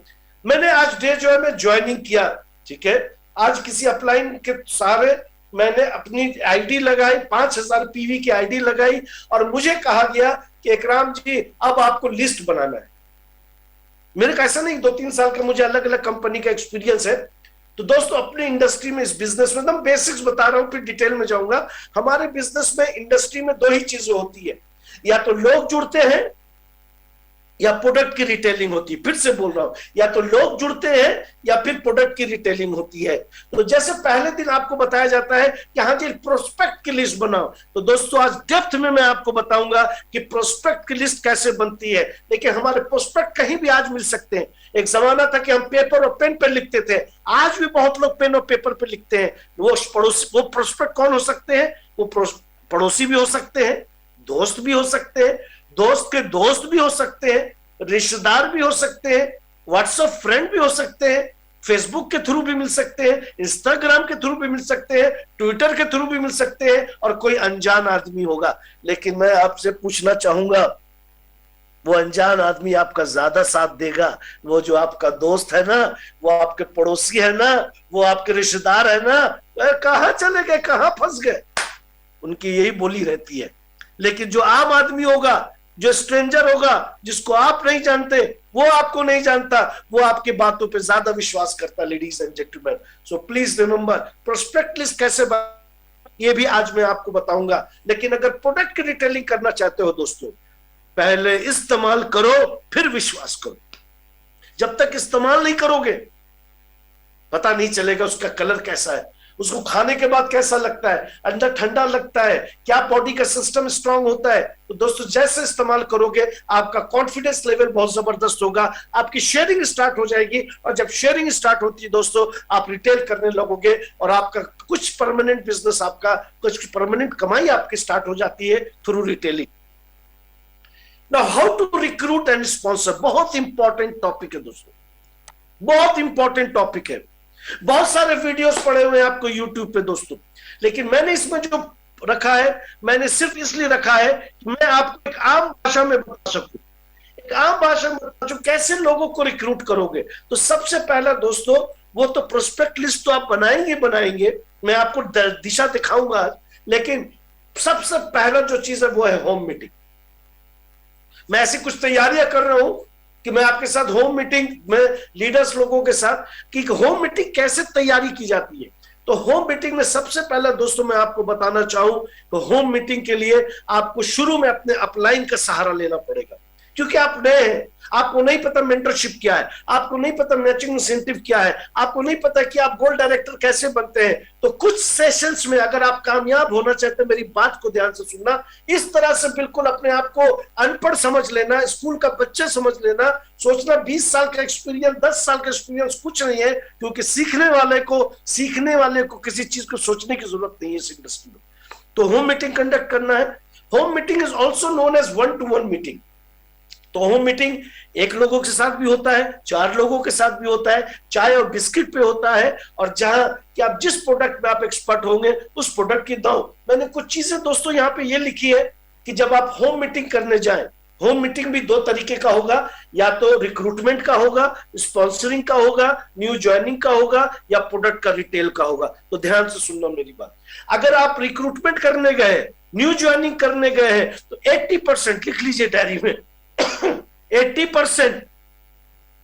मैंने आज डे जो है मैं ज्वाइनिंग किया, ठीक है, आज किसी अपलाइन के सारे मैंने अपनी आईडी लगाई, 5000 पीवी की आईडी लगाई, और मुझे कहा गया कि इकराम जी अब आपको लिस्ट बनाना है। मेरे को ऐसा नहीं, 2-3 साल का मुझे अलग अलग कंपनी का एक्सपीरियंस है। तो दोस्तों अपनी इंडस्ट्री में, इस बिजनेस में, एकदम बेसिक्स बता रहा हूं, फिर डिटेल में जाऊंगा। हमारे बिजनेस में, इंडस्ट्री में 2 ही चीजें होती है, या तो लोग जुड़ते हैं या प्रोडक्ट की रिटेलिंग होती है। फिर से बोल रहा हूं, या तो लोग जुड़ते हैं या फिर प्रोडक्ट की रिटेलिंग होती है। तो जैसे पहले दिन आपको बताया जाता है कि हाँ जी प्रोस्पेक्ट की लिस्ट बनाओ, तो दोस्तों आज डेप्थ में मैं आपको बताऊंगा कि प्रोस्पेक्ट की लिस्ट कैसे बनती है। देखिए हमारे प्रोस्पेक्ट कहीं भी आज मिल सकते हैं। एक जमाना था कि हम पेपर और पेन पर लिखते थे, आज भी बहुत लोग पेन और पेपर पर लिखते हैं। वो प्रोस्पेक्ट कौन हो सकते हैं? वो पड़ोसी भी हो सकते हैं, दोस्त भी हो सकते हैं, दोस्त के दोस्त भी हो सकते हैं, रिश्तेदार भी हो सकते हैं, व्हाट्सएप फ्रेंड भी हो सकते हैं, फेसबुक के थ्रू भी मिल सकते हैं, इंस्टाग्राम के थ्रू भी मिल सकते हैं, ट्विटर के थ्रू भी मिल सकते हैं, और कोई अनजान आदमी होगा। लेकिन मैं आपसे पूछना चाहूंगा, वो अनजान आदमी आपका ज्यादा साथ देगा? वो जो आपका दोस्त है ना, वो आपके पड़ोसी है ना, वो आपके रिश्तेदार है ना, कहां चले गए, कहां फंस गए, उनकी यही बोली रहती है। लेकिन जो आम आदमी होगा, जो स्ट्रेंजर होगा, जिसको आप नहीं जानते, वो आपको नहीं जानता, वो आपकी बातों पे ज्यादा विश्वास करता। Ladies and gentleman, so please remember, prospect list कैसे ये भी आज मैं आपको बताऊंगा। लेकिन अगर प्रोडक्ट की रिटेलिंग करना चाहते हो दोस्तों, पहले इस्तेमाल करो फिर विश्वास करो। जब तक इस्तेमाल नहीं करोगे पता नहीं चलेगा उसका कलर कैसा है, उसको खाने के बाद कैसा लगता है, अंदर ठंडा लगता है, क्या बॉडी का सिस्टम स्ट्रांग होता है। तो दोस्तों जैसे इस्तेमाल करोगे आपका कॉन्फिडेंस लेवल बहुत जबरदस्त होगा, आपकी शेयरिंग स्टार्ट हो जाएगी, और जब शेयरिंग स्टार्ट होती है दोस्तों आप रिटेल करने लगोगे, और आपका कुछ परमानेंट बिजनेस, आपका कुछ परमानेंट कमाई आपकी स्टार्ट हो जाती है through retailing. Now how to recruit and sponsor, बहुत इंपॉर्टेंट टॉपिक है दोस्तों, बहुत इंपॉर्टेंट टॉपिक है। बहुत सारे वीडियोस पड़े हुए हैं आपको यूट्यूब पे दोस्तों, लेकिन मैंने इसमें जो रखा है, मैंने सिर्फ इसलिए रखा है कि मैं आपको एक आम भाषा में बता सकूं, एक आम भाषा में बता सकूं कैसे लोगों को रिक्रूट करोगे। तो सबसे पहला दोस्तों, वो तो प्रोस्पेक्ट लिस्ट तो आप बनाएंगे, मैं आपको दिशा दिखाऊंगा, लेकिन सबसे पहला जो चीज है वो है होम मीटिंग। मैं ऐसी कुछ तैयारियां कर रहा हूं कि मैं आपके साथ होम मीटिंग में लीडर्स लोगों के साथ कि होम मीटिंग कैसे तैयारी की जाती है। तो होम मीटिंग में सबसे पहला दोस्तों मैं आपको बताना चाहूं तो होम मीटिंग के लिए आपको शुरू में अपने अपलाइन का सहारा लेना पड़ेगा, क्योंकि आप नए हैं, आपको नहीं पता मेंटरशिप क्या है, आपको नहीं पता मैचिंग इंसेंटिव क्या है, आपको नहीं पता कि आप गोल्ड डायरेक्टर कैसे बनते हैं। तो कुछ सेशंस में अगर आप कामयाब होना चाहते हैं, मेरी बात को ध्यान से सुनना, इस तरह से बिल्कुल अपने आप को अनपढ़ समझ लेना, स्कूल का बच्चा समझ लेना, सोचना 20 साल का एक्सपीरियंस, 10 साल का एक्सपीरियंस कुछ नहीं है, क्योंकि सीखने वाले को किसी चीज को सोचने की जरूरत नहीं है इस इंडस्ट्री में। तो होम मीटिंग कंडक्ट करना है। Home meeting is also known as 1-to-1 meeting. तो होम मीटिंग एक लोगों के साथ भी होता है, 4 लोगों के साथ भी होता है, चाय और बिस्किट पे होता है, और जहां कि आप जिस प्रोडक्ट में आप एक्सपर्ट होंगे उस प्रोडक्ट की दांव। मैंने कुछ चीजें दोस्तों यहाँ पे ये लिखी है कि जब आप होम मीटिंग करने जाएं, होम मीटिंग भी 2 तरीके का होगा, या तो रिक्रूटमेंट का होगा, स्पॉन्सरिंग का होगा, न्यू ज्वाइनिंग का होगा, या प्रोडक्ट का रिटेल का होगा। तो ध्यान से सुनना मेरी बात, अगर आप रिक्रूटमेंट करने गए, न्यू ज्वाइनिंग करने गए हैं, तो 80% लिख लीजिए डायरी में 80%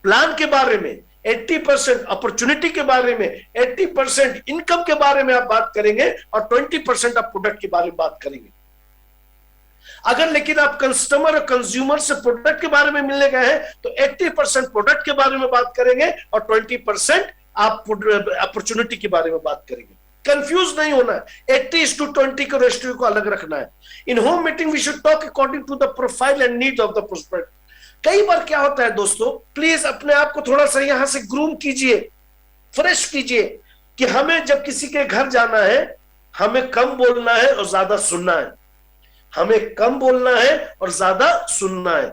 प्लान के बारे में, 80% अपॉर्चुनिटी के बारे में, 80% इनकम के बारे में आप बात करेंगे, और 20% आप प्रोडक्ट के बारे में बात करेंगे। अगर लेकिन आप कस्टमर और कंज्यूमर से प्रोडक्ट के बारे में मिलने गए हैं तो 80% प्रोडक्ट के बारे में बात करेंगे, और 20% आप अपॉर्चुनिटी के बारे में बात करेंगे। कंफ्यूज नहीं होना है, 80:20 के रेशियो को अलग रखना है। In home meeting we should talk according to the profile and need of the prospect. कई बार क्या होता है दोस्तों, प्लीज अपने आप को थोड़ा सा यहां से ग्रूम कीजिए, फ्रेश कीजिए, कि हमें जब किसी के घर जाना है हमें कम बोलना है और ज्यादा सुनना है, हमें कम बोलना है और ज्यादा सुनना है।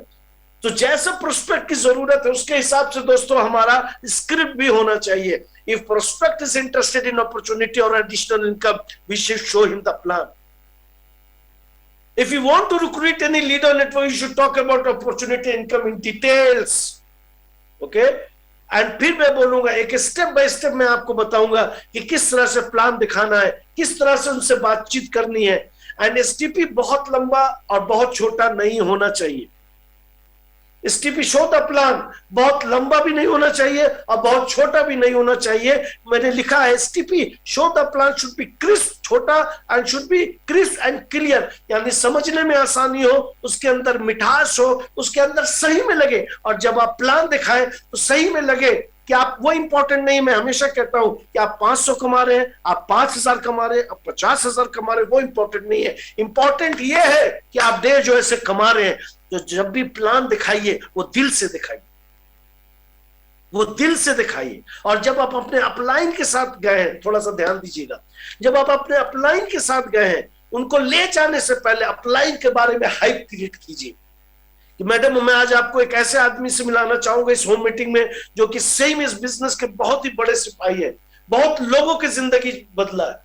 तो जैसा प्रोस्पेक्ट की जरूरत है उसके हिसाब से दोस्तों हमारा स्क्रिप्ट भी होना चाहिए। If prospect is interested in opportunity और additional income, we should show him the plan. If you want to recruit any leader network, you should talk about opportunity income in details. Okay? And फिर मैं बोलूंगा, एक step by step मैं आपको बताऊंगा कि किस तरह से प्लान दिखाना है, किस तरह से उनसे बातचीत करनी है। एंड एसटीपी बहुत लंबा और बहुत छोटा नहीं होना चाहिए। एसटीपी शो द प्लान, बहुत लंबा भी नहीं होना चाहिए और बहुत छोटा भी नहीं होना चाहिए। मैंने लिखा है STP show the plan should be crisp, छोटा and should be crisp and clear, यानी समझने में आसानी हो, उसके अंदर मिठास हो, उसके अंदर सही में लगे। और जब आप प्लान दिखाएं तो सही में लगे कि आप, वो इंपॉर्टेंट नहीं, मैं हमेशा कहता हूं कि आप 500 कमा रहे हैं, आप 5000 कमा रहे हैं, आप 50,000 कमा रहे हैं, वो इंपॉर्टेंट नहीं है। इंपॉर्टेंट ये है कि आप डे जो ऐसे कमा रहे हैं। तो जब भी प्लान दिखाइए वो दिल से दिखाइए, वो दिल से दिखाइए। और जब आप अपने अपलाइन के साथ गए हैं, थोड़ा सा ध्यान दीजिएगा, जब आप अपने अपलाइन के साथ गए हैं, उनको ले जाने से पहले अपलाइन के बारे में हाइप क्रिएट कीजिए कि मैडम मैं आज आपको एक ऐसे आदमी से मिलाना चाहूंगा इस होम मीटिंग में जो कि सही में इस बिजनेस के बहुत ही बड़े सिपाही है, बहुत लोगों की जिंदगी बदला है,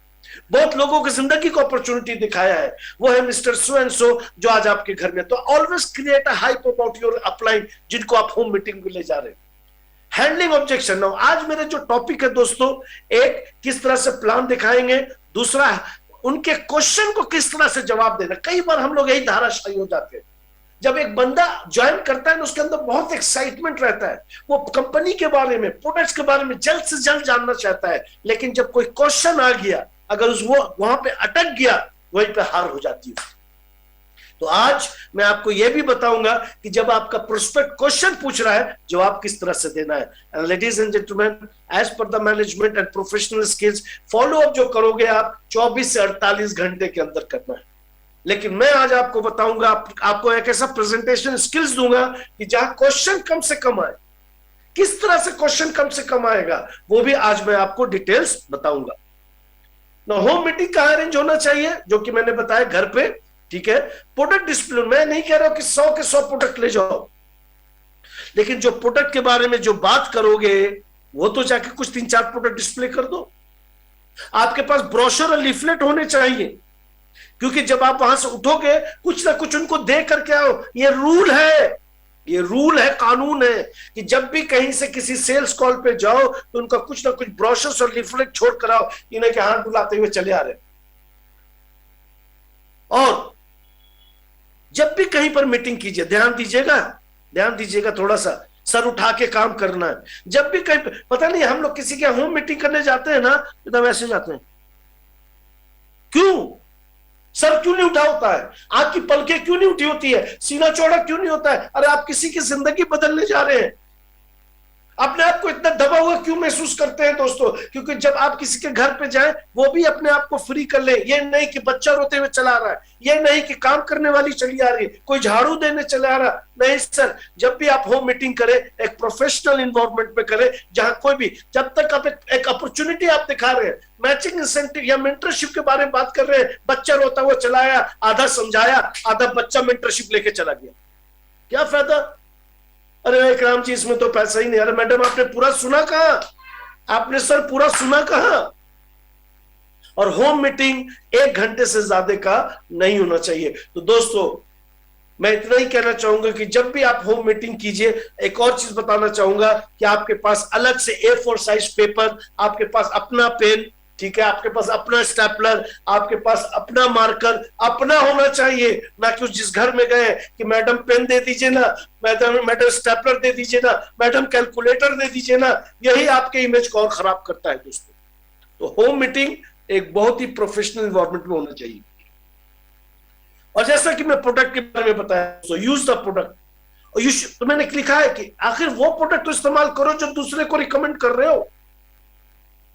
बहुत लोगों की जिंदगी को अपॉर्चुनिटी दिखाया है, वो है मिस्टर सो एंड सो जो आज आपके घर में। तो always create a hype about your upline जिनको आप होम मीटिंग में ले जा रहे हैं। Handling objection. नाउ आज मेरे जो टॉपिक है दोस्तों, एक किस तरह से प्लान दिखाएंगे, दूसरा उनके क्वेश्चन को किस तरह से जवाब देना। कई बार हम लोग यही धाराशायी हो जाते हैं, जब एक बंदा ज्वाइन करता है ना उसके अंदर बहुत एक्साइटमेंट रहता है, वो कंपनी के बारे में, प्रोडक्ट्स के बारे में जल्द से जल्द जानना चाहता है, लेकिन जब कोई क्वेश्चन आ गया, अगर वो वहां पे अटक गया, वहीं पे हार हो जाती है। तो आज मैं आपको यह भी बताऊंगा कि जब आपका प्रोस्पेक्ट क्वेश्चन पूछ रहा है, जवाब किस तरह से देना है। And ladies and gentleman, as per the management and professional skills, follow up जो करोगे आप 24 से 48 घंटे के अंदर करना है। लेकिन मैं आज आपको बताऊंगा, आपको एक ऐसा प्रेजेंटेशन स्किल्स दूंगा कि जहां क्वेश्चन कम से कम आए। किस तरह से क्वेश्चन कम से कम आएगा वो भी आज मैं आपको डिटेल्स बताऊंगा। होम मीटिंग कहां अरेंज होना चाहिए, जो कि मैंने बताया घर पे, ठीक है। प्रोडक्ट डिस्प्ले, मैं नहीं कह रहा हूं कि 100 के 100 प्रोडक्ट ले जाओ, लेकिन जो प्रोडक्ट के बारे में जो बात करोगे वो तो जाके कुछ 3-4 प्रोडक्ट डिस्प्ले कर दो। आपके पास ब्रोशर और लीफलेट होने चाहिए, क्योंकि जब आप वहां से उठोगे कुछ ना कुछ उनको दे करके आओ। ये रूल है, ये रूल है, कानून है कि जब भी कहीं से किसी सेल्स कॉल पे जाओ तो उनका कुछ ना कुछ ब्रोशर्स और लीफलेट छोड़ कर आओ, इन्हें के हाथ बुलाते हुए चले आ रहे। और जब भी कहीं पर मीटिंग कीजिए, ध्यान दीजिएगा, थोड़ा सा सर उठा के काम करना है। जब भी कहीं, पता नहीं हम लोग किसी के होम मीटिंग करने जाते हैं ना, एकदम ऐसे जाते हैं, क्यों? सर क्यों नहीं उठा होता है, आंख की पलकें क्यों नहीं उठी होती है, सीना चौड़ा क्यों नहीं होता है? अरे आप किसी की जिंदगी बदलने जा रहे हैं, अपने आप को इतना दबा हुआ क्यों महसूस करते हैं दोस्तों? क्योंकि जब आप किसी के घर पे जाएं, वो भी अपने आप को फ्री कर ले। ये नहीं कि बच्चा रोते हुए चला आ रहा है, ये नहीं कि काम करने वाली चली आ रही है, कोई झाड़ू देने चला आ रहा, नहीं सर। जब भी आप होम मीटिंग करें, एक प्रोफेशनल इन्वायरमेंट में करें, जहां कोई भी, जब तक आप एक अपॉर्चुनिटी आप दिखा रहे हैं, मैचिंग इंसेंटिव या मेंटरशिप के बारे में बात कर रहे हैं, बच्चा रोता हुआ चला आया, आधा समझाया, आधा बच्चा मेंटरशिप लेके चला गया, क्या फायदा? अरे इकराम जी इसमें तो पैसा ही नहीं। अरे मैडम आपने पूरा सुना कहां, आपने सर पूरा सुना कहां? और होम मीटिंग 1 घंटे से ज्यादा का नहीं होना चाहिए। तो दोस्तों मैं इतना ही कहना चाहूंगा कि जब भी आप होम मीटिंग कीजिए, एक और चीज बताना चाहूंगा कि आपके पास अलग से A4 साइज पेपर, आपके पास अपना पेन, ठीक है, आपके पास अपना स्टेपलर, आपके पास अपना मार्कर, अपना होना चाहिए। ना कि जिस घर में गए कि मैडम पेन दे दीजिए ना, मैडम स्टेपलर दे दीजिए ना, मैडम कैलकुलेटर दे दीजिए ना, यही आपके इमेज को और खराब करता है दोस्तों। तो होम मीटिंग एक बहुत ही प्रोफेशनल एनवायरनमेंट में होना चाहिए। और जैसा कि मैं प्रोडक्ट के बारे में बताया, सो यूज द प्रोडक्ट। और तो मैंने लिखा है कि आखिर वो प्रोडक्ट तो इस्तेमाल करो जो दूसरे को रिकमेंड कर रहे हो।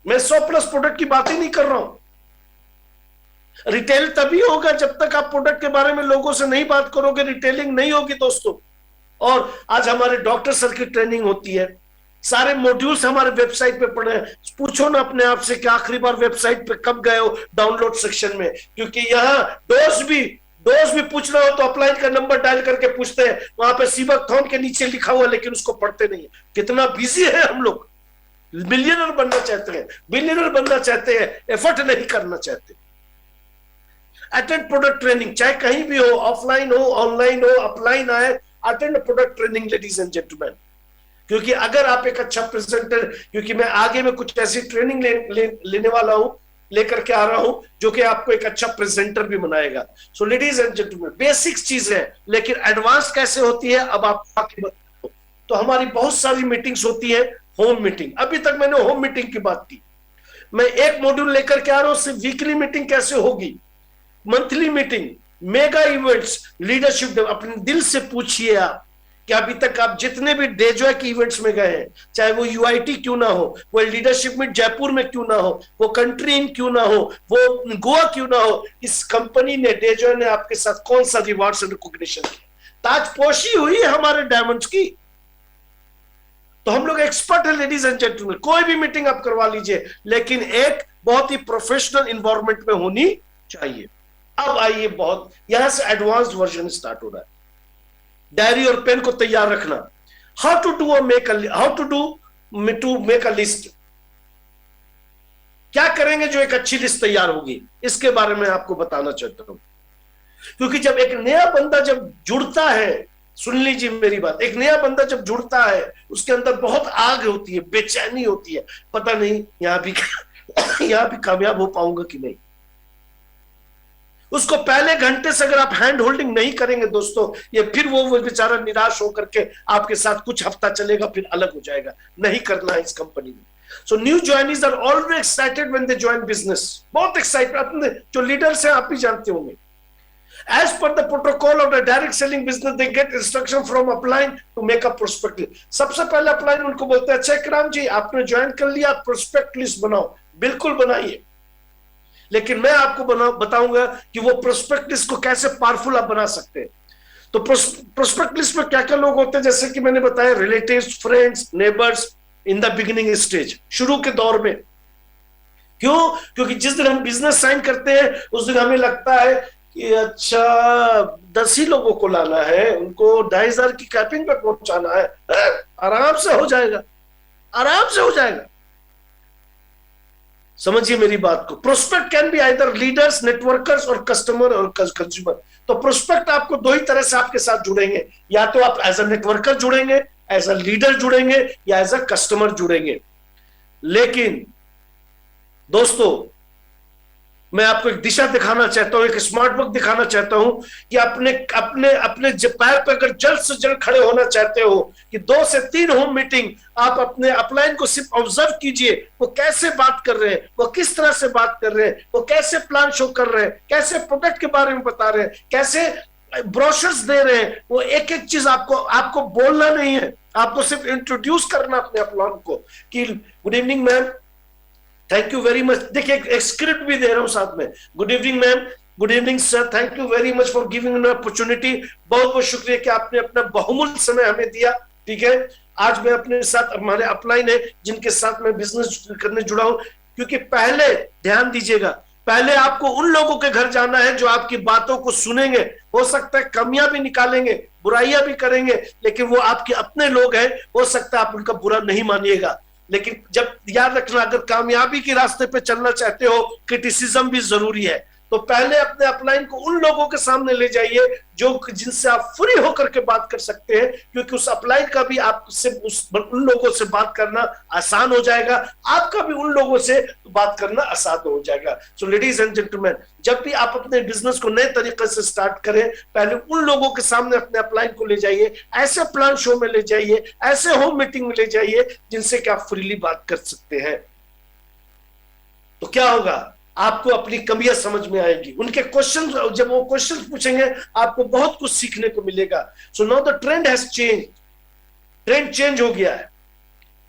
मैं 100+ प्रोडक्ट की बात ही नहीं कर रहा हूं। रिटेल तभी होगा जब तक आप प्रोडक्ट के बारे में लोगों से नहीं बात करोगे, रिटेलिंग नहीं होगी दोस्तों। और आज हमारे डॉक्टर सर की ट्रेनिंग होती है, सारे मॉड्यूल्स हमारे वेबसाइट पे पड़े हैं। पूछो ना अपने आप से कि आखिरी बार वेबसाइट पे कब गए हो डाउनलोड सेक्शन में, क्योंकि यहाँ डोज भी पूछ रहे हो तो अपलाइन का नंबर डायल करके पूछते हैं, वहां पे सीबक थॉन के नीचे लिखा हुआ, लेकिन उसको पढ़ते नहीं है। कितना बिजी है हम लोग, मिलियनर बनना चाहते हैं, बिलियनर बनना चाहते हैं, एफर्ट नहीं करना चाहते। अटेंड प्रोडक्ट ट्रेनिंग, चाहे कहीं भी हो, ऑफलाइन हो, ऑनलाइन हो, अपलाइन आए, attend product training ladies and gentleman. क्योंकि अगर आप एक अच्छा प्रेजेंटर, क्योंकि मैं आगे में कुछ ऐसी ट्रेनिंग लेने वाला हूं लेकर के आ रहा हूं, जो कि आपको एक अच्छा प्रेजेंटर भी बनाएगा। सो लेडीज एंड जेंटलमैन, बेसिक्स चीज है, लेकिन एडवांस कैसे होती है अब आप आके बताओ। तो हमारी बहुत सारी मीटिंग्स होती है, होम मीटिंग। अभी तक मैंने होम मीटिंग की बात की, मैं एक मॉड्यूल लेकर के आ रहा हूं, सिर्फ वीकली मीटिंग कैसे होगी, monthly meeting, mega events, leadership. अपने दिल से पूछिए आप कि अभी तक आप जितने भी डेजॉय के इवेंट्स में गए हैं, चाहे वो यूआईटी क्यों ना हो, वो लीडरशिप मीट जयपुर में क्यों ना हो, वो कंट्री इन क्यों ना हो, वो गोवा क्यों ना हो, इस कंपनी ने, डेजॉय ने आपके साथ कौन सा रिवॉर्ड्स एंड रिकॉग्निशन किया? ताजपोशी हुई है हमारे डायमंड्स की। तो हम लोग एक्सपर्ट है लेडीज एंड जेंटलमैन। कोई भी मीटिंग आप करवा लीजिए, लेकिन एक बहुत ही प्रोफेशनल इन्वायरमेंट में होनी चाहिए। अब आइए, बहुत यहां से एडवांस्ड वर्जन स्टार्ट हो रहा है। डायरी और पेन को तैयार रखना। How to make a list. क्या करेंगे जो एक अच्छी लिस्ट तैयार होगी, इसके बारे में आपको बताना चाहता हूं। क्योंकि जब एक नया बंदा जब जुड़ता है, सुन लीजिए मेरी बात, एक नया बंदा जब जुड़ता है, उसके अंदर बहुत आग होती है, बेचैनी होती है, पता नहीं यहां भी कामयाब हो पाऊंगा कि नहीं। उसको पहले घंटे से अगर आप हैंड होल्डिंग नहीं करेंगे दोस्तों, ये फिर वो बेचारा निराश होकर के आपके साथ कुछ हफ्ता चलेगा, फिर अलग हो जाएगा। नहीं करना है इस कंपनी में। So new joinees are always excited when they join business. बहुत एक्साइटेड, अपने जो लीडर्स हैं आप भी जानते होंगे। As per the protocol of the direct selling business, they get instruction from upline to make a prospect list. सबसे पहले अपलाइन उनको बोलते हैं, अच्छा इकराम जी आपने ज्वाइन कर लिया, प्रोस्पेक्ट लिस्ट बनाओ। बिल्कुल बनाइए, लेकिन मैं आपको बताऊंगा कि वो प्रोस्पेक्ट लिस्ट को कैसे पावरफुल आप बना सकते हैं। तो प्रोस्पेक्ट लिस्ट में क्या क्या लोग होते हैं, जैसे कि मैंने बताया, relatives, friends, neighbours in the beginning stage, शुरू के दौर में। क्यों? क्योंकि जिस दिन हम बिजनेस साइन करते हैं उस दिन हमें लगता है कि अच्छा 10 ही लोगों को लाना है, उनको 2,500 की कैपिंग पे पहुंचाना है, आराम से हो जाएगा, आराम से हो जाएगा। समझिए मेरी बात को। Prospect can be either leaders, networkers और कस्टमर और कंज्यूमर। तो प्रोस्पेक्ट आपको दो ही तरह से आपके साथ जुड़ेंगे, या तो आप एज अ नेटवर्कर जुड़ेंगे, एज अ लीडर जुड़ेंगे, या एज अ कस्टमर जुड़ेंगे। लेकिन दोस्तों, मैं आपको एक दिशा दिखाना चाहता हूं, एक स्मार्ट वर्क दिखाना चाहता हूं कि अपने अपने अपने पैर पर अगर जल्द से जल्द खड़े होना चाहते हो, कि 2 से 3 होम मीटिंग आप अपने अपलाइन को सिर्फ ऑब्जर्व कीजिए, वो कैसे बात कर रहे हैं, वो किस तरह से बात कर रहे हैं, वो कैसे प्लान शो कर रहे हैं, कैसे प्रोडक्ट के बारे में बता रहे हैं, कैसे ब्रोशर्स दे रहे हैं। वो एक एक चीज आपको बोलना नहीं है, आपको सिर्फ इंट्रोड्यूस करना अपने अपलाइन को कि good evening ma'am, thank you very much. देखिए एक स्क्रिप्ट भी दे रहा हूं साथ में। Good evening ma'am, good evening sir, thank you very much for giving an opportunity. बहुत बहुत शुक्रिया कि आपने अपना बहुमूल्य समय हमें दिया। ठीक है, आज मैं अपने साथ, हमारे अपलाइन है जिनके साथ मैं बिजनेस करने जुड़ा हूं। क्योंकि पहले ध्यान दीजिएगा, पहले आपको उन लोगों के घर जाना है जो आपकी बातों को सुनेंगे। हो सकता है कमियां भी निकालेंगे, बुराइयां भी करेंगे, लेकिन वो आपके अपने लोग हैं। हो सकता है आप उनका बुरा नहीं मानिएगा, लेकिन जब याद रखना, अगर कामयाबी के रास्ते पे चलना चाहते हो, क्रिटिसिज्म भी जरूरी है। तो पहले अपने अपलाइन को उन लोगों के सामने ले जाइए जो जिनसे आप फ्री होकर के बात कर सकते हैं, क्योंकि उस अपलाइन का भी आपसे उन लोगों से बात करना आसान हो जाएगा, आपका भी उन लोगों से बात करना आसान हो जाएगा। सो लेडीज एंड जेंटलमैन, जब भी आप अपने बिजनेस को नए तरीके से स्टार्ट करें, पहले उन लोगों के सामने अपने अपलाइन को ले जाइए, ऐसे प्लान शो में ले जाइए, ऐसे होम मीटिंग में ले जाइए जिनसे कि आप फ्रीली बात कर सकते हैं। तो क्या होगा, आपको अपनी कमियां समझ में आएगी। उनके क्वेश्चन, जब वो क्वेश्चन पूछेंगे, आपको बहुत कुछ सीखने को मिलेगा। So now the trend has change, trend change हो गया है।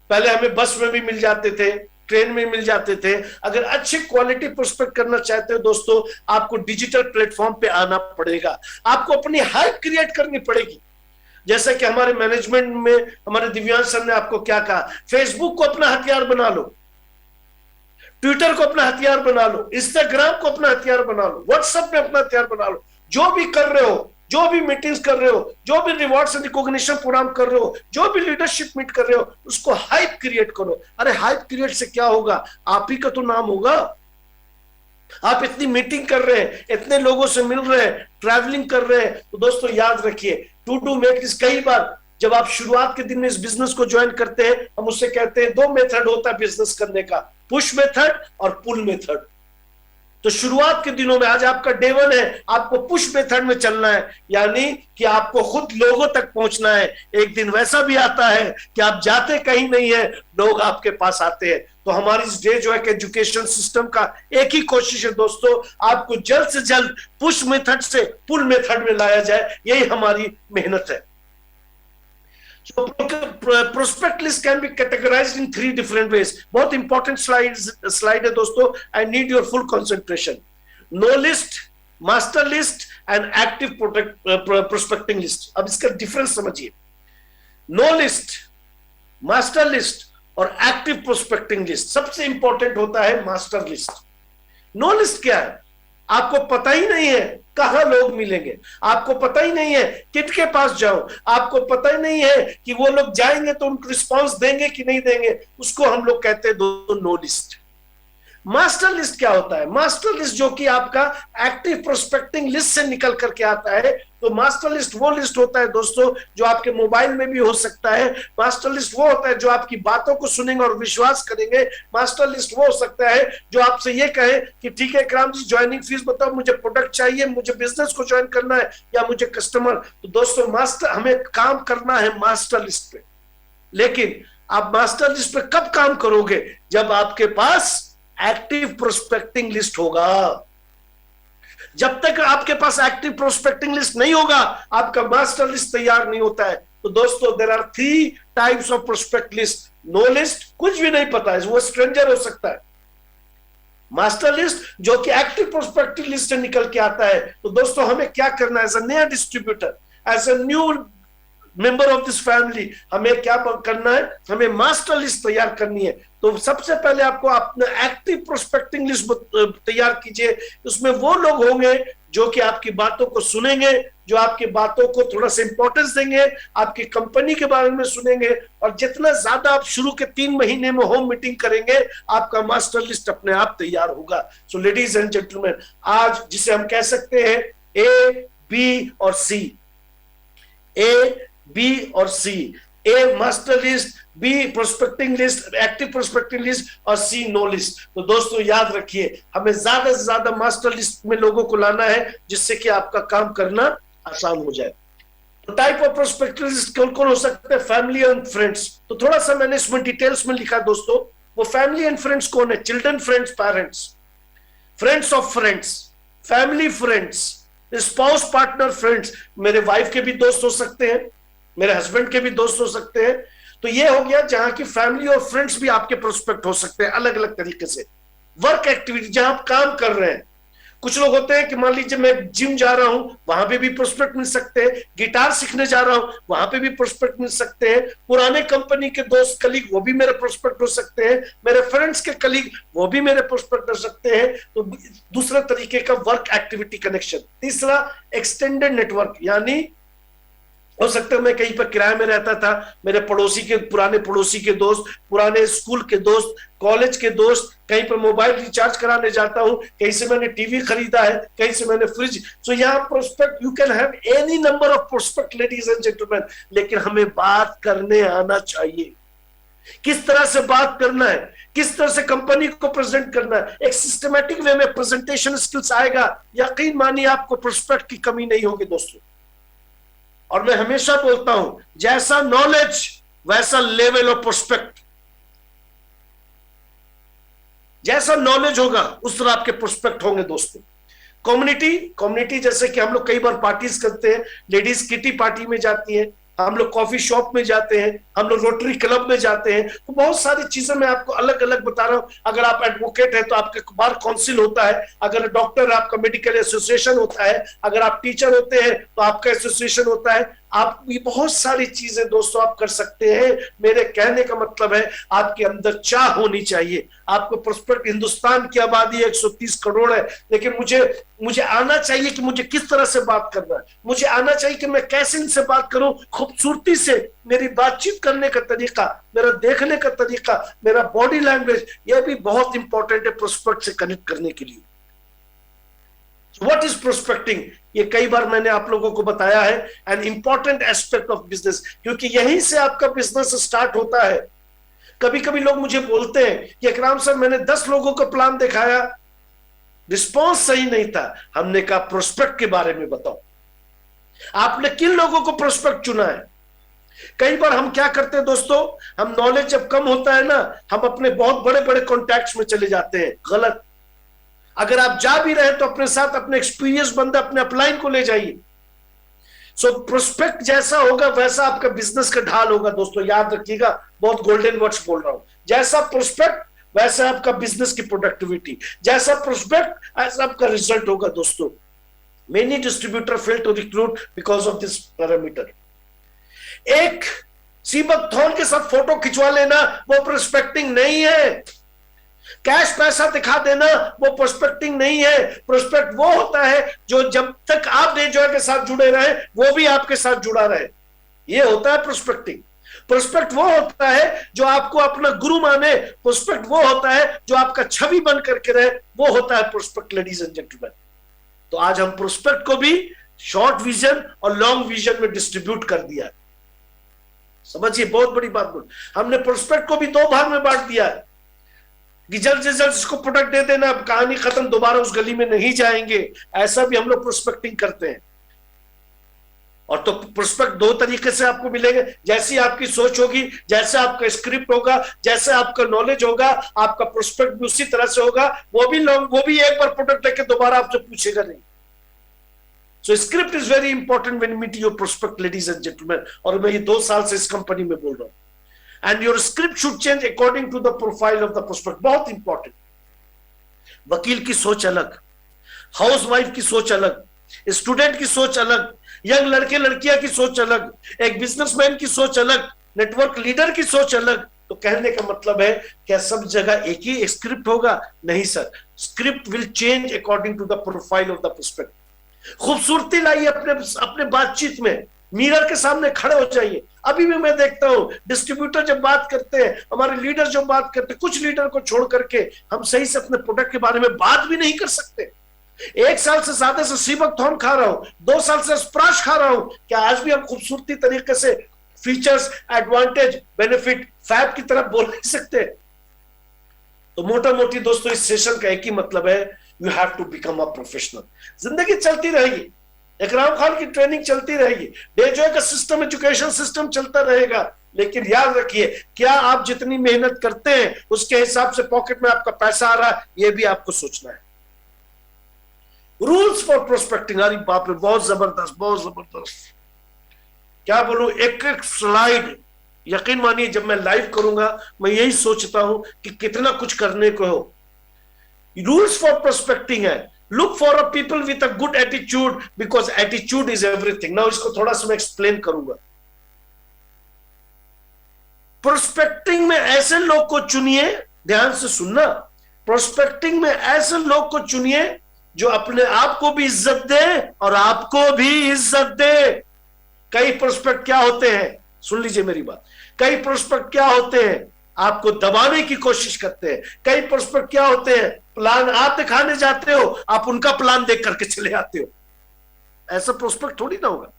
पहले हमें बस में भी मिल जाते थे, ट्रेन में मिल जाते थे। अगर अच्छी क्वालिटी प्रोस्पेक्ट करना चाहते हो दोस्तों, आपको डिजिटल प्लेटफॉर्म पे आना पड़ेगा, आपको अपनी हाइप क्रिएट करनी पड़ेगी। जैसे कि हमारे मैनेजमेंट में हमारे दिव्यांश सर ने आपको क्या कहा, फेसबुक को अपना हथियार बना लो, ट्विटर को अपना हथियार बना लो, इंस्टाग्राम को अपना हथियार बना लो, व्हाट्सएप में अपना हथियार बना लो। जो भी कर रहे हो, जो भी मीटिंग्स कर रहे हो, जो भी रिवॉर्ड्स एंड रिकॉग्निशन प्रोग्राम कर रहे हो, जो भी लीडरशिप मीट कर रहे हो, उसको हाइप क्रिएट करो। अरे हाइप क्रिएट से क्या होगा, आप ही का तो नाम होगा। आप इतनी मीटिंग कर रहे हैं, इतने लोगों से मिल रहे हैं, ट्रैवलिंग कर रहे हैं, तो दोस्तों याद रखिए, टू मेक दिस। कई बार जब आप शुरुआत के दिन में इस बिजनेस को ज्वाइन करते हैं, हम उससे कहते हैं 2 मेथड होता है बिजनेस करने का, पुश मेथड और पुल मेथड। तो शुरुआत के दिनों में, आज आपका डे 1 है, आपको पुश मेथड में चलना है, यानी कि आपको खुद लोगों तक पहुंचना है। एक दिन वैसा भी आता है कि आप जाते कहीं नहीं है, लोग आपके पास आते हैं। तो हमारी इस डे जो है कि एजुकेशन सिस्टम का एक ही कोशिश है दोस्तों, आपको जल्द से जल्द पुश मेथड से पुल मेथड में लाया जाए, यही हमारी मेहनत है। So prospect list can be categorized in 3 different ways. बहुत इंपॉर्टेंट स्लाइड है दोस्तों, I need your full concentration. Know list, master list and active prospecting list. अब इसका डिफरेंस समझिए। नो लिस्ट, मास्टर लिस्ट और एक्टिव प्रोस्पेक्टिंग लिस्ट। सबसे important होता है मास्टर लिस्ट। नो लिस्ट क्या है? आपको पता ही नहीं है कहां लोग मिलेंगे, आपको पता ही नहीं है किसके पास जाऊं, आपको पता ही नहीं है कि वो लोग जाएंगे तो उनको रिस्पांस देंगे कि नहीं देंगे, उसको हम लोग कहते हैं दोस्तों नो लिस्ट। मास्टर लिस्ट क्या होता है? मास्टर लिस्ट जो कि आपका एक्टिव प्रोस्पेक्टिंग लिस्ट से निकल करके आता है। तो मास्टर लिस्ट वो लिस्ट होता है दोस्तों जो आपके मोबाइल में भी हो सकता है। मास्टर लिस्ट वो होता है जो आपकी बातों को सुनेंगे और विश्वास करेंगे। मास्टर लिस्ट वो हो सकता है जो आपसे ये कहे कि ठीक है इकराम जी, ज्वाइनिंग फीस बताओ, मुझे प्रोडक्ट चाहिए, मुझे बिजनेस को ज्वाइन करना है या मुझे कस्टमर। तो दोस्तों मास्टर, हमें काम करना है मास्टर लिस्ट पे। लेकिन आप मास्टर लिस्ट पे कब काम करोगे? जब आपके पास एक्टिव प्रोस्पेक्टिंग लिस्ट होगा। जब तक आपके पास एक्टिव प्रोस्पेक्टिंग लिस्ट नहीं होगा, आपका मास्टर लिस्ट तैयार नहीं होता है। तो दोस्तों there are 3 types of prospect list. Know list कुछ भी नहीं पता है, वो स्ट्रेंजर हो सकता है। मास्टर लिस्ट जो कि एक्टिव प्रोस्पेक्टिव लिस्ट से निकल के आता है। तो दोस्तों हमें क्या करना है? एज अ नया distributor, as a new member of this family, हमें क्या करना है? हमें मास्टर लिस्ट तैयार करनी है। तो सबसे पहले आपको अपना एक्टिव प्रोस्पेक्टिंग लिस्ट तैयार कीजिए। उसमें वो लोग होंगे जो कि आपकी बातों को सुनेंगे, जो आपकी बातों को थोड़ा सा इंपॉर्टेंस देंगे, आपकी कंपनी के बारे में सुनेंगे। और जितना ज्यादा आप शुरू के 3 महीने में होम मीटिंग करेंगे, आपका मास्टर लिस्ट अपने आप तैयार होगा। सो लेडीज एंड जेंटलमैन, आज जिसे हम कह सकते हैं ए, बी और सी, ए, बी और C, A master list, B prospecting list, active prospecting list और सी नो लिस्ट। तो दोस्तों याद रखिए, हमें ज्यादा से ज्यादा मास्टर लिस्ट में लोगों को लाना है जिससे कि आपका काम करना आसान हो जाए। तो टाइप ऑफ प्रोस्पेक्टिव लिस्ट कौन कौन हो सकते हैं? Family and friends. तो थोड़ा सा मैंने इसमें डिटेल्स में लिखा दोस्तों। वो फैमिली एंड फ्रेंड्स कौन है? Children friends, parents, friends of friends, family friends, spouse partner friends. मेरे वाइफ के भी दोस्त हो सकते हैं, मेरे हस्बैंड के भी दोस्त हो सकते हैं। तो ये हो गया जहां की फैमिली और फ्रेंड्स भी आपके प्रोस्पेक्ट हो सकते हैं अलग अलग तरीके से। वर्क एक्टिविटी, जहां आप काम कर रहे हैं। कुछ लोग होते हैं कि मान लीजिए मैं जिम जा रहा हूं, वहां पे भी प्रोस्पेक्ट मिल सकते हैं। गिटार सीखने जा रहा हूं, वहां पे भी प्रोस्पेक्ट मिल सकते हैं। पुराने कंपनी के दोस्त, कलीग, वो भी मेरे प्रोस्पेक्ट हो सकते हैं। मेरे फ्रेंड्स के कलीग, वो भी मेरे प्रोस्पेक्ट हो सकते हैं। तो दूसरे तरीके का वर्क एक्टिविटी कनेक्शन। तीसरा एक्सटेंडेड नेटवर्क, यानी हो सकता है मैं कहीं पर किराए में रहता था, मेरे पड़ोसी के, पुराने पड़ोसी के दोस्त, पुराने स्कूल के दोस्त, कॉलेज के दोस्त, कहीं पर मोबाइल रिचार्ज कराने जाता हूं, कहीं से मैंने टीवी खरीदा है, कहीं से मैंने फ्रिज। सो यहाँ prospect, you can have any number of prospect ladies and gentleman, लेकिन हमें बात करने आना चाहिए। किस तरह से बात करना है, किस तरह से कंपनी को प्रेजेंट करना है, एक सिस्टमैटिक वे में प्रेजेंटेशन स्किल्स आएगा, यकीन मानिए आपको प्रोस्पेक्ट की कमी नहीं होगी दोस्तों। और मैं हमेशा बोलता हूं, जैसा नॉलेज वैसा लेवल ऑफ प्रोस्पेक्ट। जैसा नॉलेज होगा उस तरह आपके प्रोस्पेक्ट होंगे दोस्तों। कम्युनिटी जैसे कि हम लोग कई बार पार्टीज करते हैं, लेडीज किटी पार्टी में जाती हैं, हम लोग कॉफी शॉप में जाते हैं, हम लोग रोटरी क्लब में जाते हैं। तो बहुत सारी चीजें मैं आपको अलग अलग बता रहा हूं। अगर आप एडवोकेट है तो आपका बार काउंसिल होता है, अगर डॉक्टर आपका मेडिकल एसोसिएशन होता है, अगर आप टीचर होते हैं तो आपका एसोसिएशन होता है। आप ये बहुत सारी चीजें दोस्तों आप कर सकते हैं। मेरे कहने का मतलब है आपके अंदर चाह होनी चाहिए। आपको प्रोस्पेक्ट, हिंदुस्तान की आबादी 130 करोड़ है, लेकिन मुझे आना चाहिए कि मुझे किस तरह से बात करना है, मुझे आना चाहिए कि मैं कैसे इनसे बात करूं खूबसूरती से। मेरी बातचीत करने का तरीका, मेरा देखने का तरीका, मेरा बॉडी लैंग्वेज, यह भी बहुत इंपॉर्टेंट है प्रोस्पेक्ट से कनेक्ट करने के लिए। What is prospecting? ये कई बार मैंने आप लोगों को बताया है, an important aspect of business, क्योंकि यहीं से आपका बिजनेस स्टार्ट होता है। कभी कभी लोग मुझे बोलते हैं कि इकराम सर, मैंने 10 लोगों को प्लान दिखाया, रिस्पॉन्स सही नहीं था। हमने कहा प्रोस्पेक्ट के बारे में बताओ, आपने किन लोगों को प्रोस्पेक्ट चुना है। कई बार हम क्या करते हैं दोस्तों, हम नॉलेज जब कम होता है ना, हम अपने बहुत बड़े बड़े कॉन्टैक्ट्स में चले जाते हैं। गलत। अगर आप जा भी रहे तो अपने साथ अपने एक्सपीरियंस बंदा, अपने अपलाइन को ले जाइए। सो प्रोस्पेक्ट जैसा होगा वैसा आपका बिजनेस का ढाल होगा दोस्तों, याद रखिएगा। बहुत गोल्डन वर्ड्स बोल रहा हूं। जैसा प्रोस्पेक्ट वैसा आपका बिजनेस की प्रोडक्टिविटी, जैसा प्रोस्पेक्ट ऐसा आपका रिजल्ट होगा दोस्तों। Many distributor fail to recruit because of this parameter. एक सीबक थॉन के साथ फोटो खिंचवा लेना वो प्रोस्पेक्टिंग नहीं है। कैश पैसा दिखा देना वो प्रोस्पेक्टिंग नहीं है। प्रोस्पेक्ट वो होता है जो जब तक आप नेजॉय के साथ जुड़े रहे वो भी आपके साथ जुड़ा रहे, ये होता है प्रोस्पेक्टिंग। प्रोस्पेक्ट वो होता है जो आपको अपना गुरु माने। प्रोस्पेक्ट वो होता है जो आपका छवि बन करके रहे, वो होता है प्रोस्पेक्ट, लेडीज एंड जेंटलमैन। तो आज हम प्रोस्पेक्ट को भी शॉर्ट विजन और लॉन्ग विजन में डिस्ट्रीब्यूट कर दिया है। समझिए, बहुत बड़ी बात बोल। हमने प्रोस्पेक्ट को भी दो भाग में बांट दिया है कि जल्द से जल्द इसको प्रोडक्ट दे देना, अब कहानी खत्म, दोबारा उस गली में नहीं जाएंगे। ऐसा भी हम लोग प्रोस्पेक्टिंग करते हैं। और तो प्रोस्पेक्ट दो तरीके से आपको मिलेंगे, जैसी आपकी सोच होगी, जैसे आपका स्क्रिप्ट होगा, जैसे आपका नॉलेज होगा, आपका प्रोस्पेक्ट भी उसी तरह से होगा। वो भी एक बार प्रोडक्ट लेके दोबारा आपसे पूछेगा नहीं। So script is very important when you meet your prospect, ladies and gentleman. और मैं ये 2 साल से इस कंपनी में बोल रहा हूं। And your script should change according to the profile of the prospect. बहुत इंपॉर्टेंट। वकील की सोच अलग, हाउसवाइफ की सोच अलग, स्टूडेंट की सोच अलग, यंग लड़के लड़कियां की सोच अलग, एक बिजनेसमैन की सोच अलग, नेटवर्क लीडर की सोच अलग। तो कहने का मतलब है क्या सब जगह एक ही स्क्रिप्ट होगा? नहीं sir, script will change according to the profile of the prospect. खूबसूरती लाइए अपने बातचीत में, मिरर के सामने खड़े हो जाइए। अभी भी मैं देखता हूं डिस्ट्रीब्यूटर जब बात करते हैं, हमारे लीडर जो बात करते हैं, कुछ लीडर को छोड़ करके हम सही से अपने प्रोडक्ट के बारे में बात भी नहीं कर सकते। 1 साल से ज्यादा से सीबक थॉर्न खा रहा हूं, 2 साल से स्प्राश खा रहा हूं, क्या आज भी हम खूबसूरती तरीके से फीचर्स, एडवांटेज, बेनिफिट, फैब की तरफ बोल नहीं सकते? तो मोटा मोटी दोस्तों इस सेशन का एक ही मतलब है, you have to become a professional. जिंदगी चलती रहेगी, इकराम खान की ट्रेनिंग चलती रहेगी, डेजॉय का सिस्टम, एजुकेशन सिस्टम चलता रहेगा। लेकिन याद रखिए, क्या आप जितनी मेहनत करते हैं उसके हिसाब से पॉकेट में आपका पैसा आ रहा है, यह भी आपको सोचना है। रूल्स फॉर प्रोस्पेक्टिंग, अरे बाप रे, बहुत जबरदस्त, बहुत जबरदस्त। क्या बोलूं, एक एक स्लाइड, यकीन मानिए जब मैं लाइव करूंगा मैं यही सोचता हूं कि कितना कुछ करने को हो। रूल्स फॉर प्रोस्पेक्टिंग है, look for a people with a good attitude because attitude is everything. Now इसको थोड़ा सा मैं एक्सप्लेन करूंगा। प्रोस्पेक्टिंग में ऐसे लोग को चुनिए, ध्यान से सुनना, प्रोस्पेक्टिंग में ऐसे लोग को चुनिए जो अपने आप को भी इज्जत दे और आपको भी इज्जत दे। कई प्रोस्पेक्ट क्या होते हैं, सुन लीजिए मेरी बात, कई प्रोस्पेक्ट क्या होते हैं, आपको दबाने की कोशिश करते हैं। कई प्रोस्पेक्ट क्या होते हैं, प्लान आप दिखाने जाते हो, आप उनका प्लान देख करके चले आते हो। ऐसा प्रोस्पेक्ट थोड़ी ना होगा।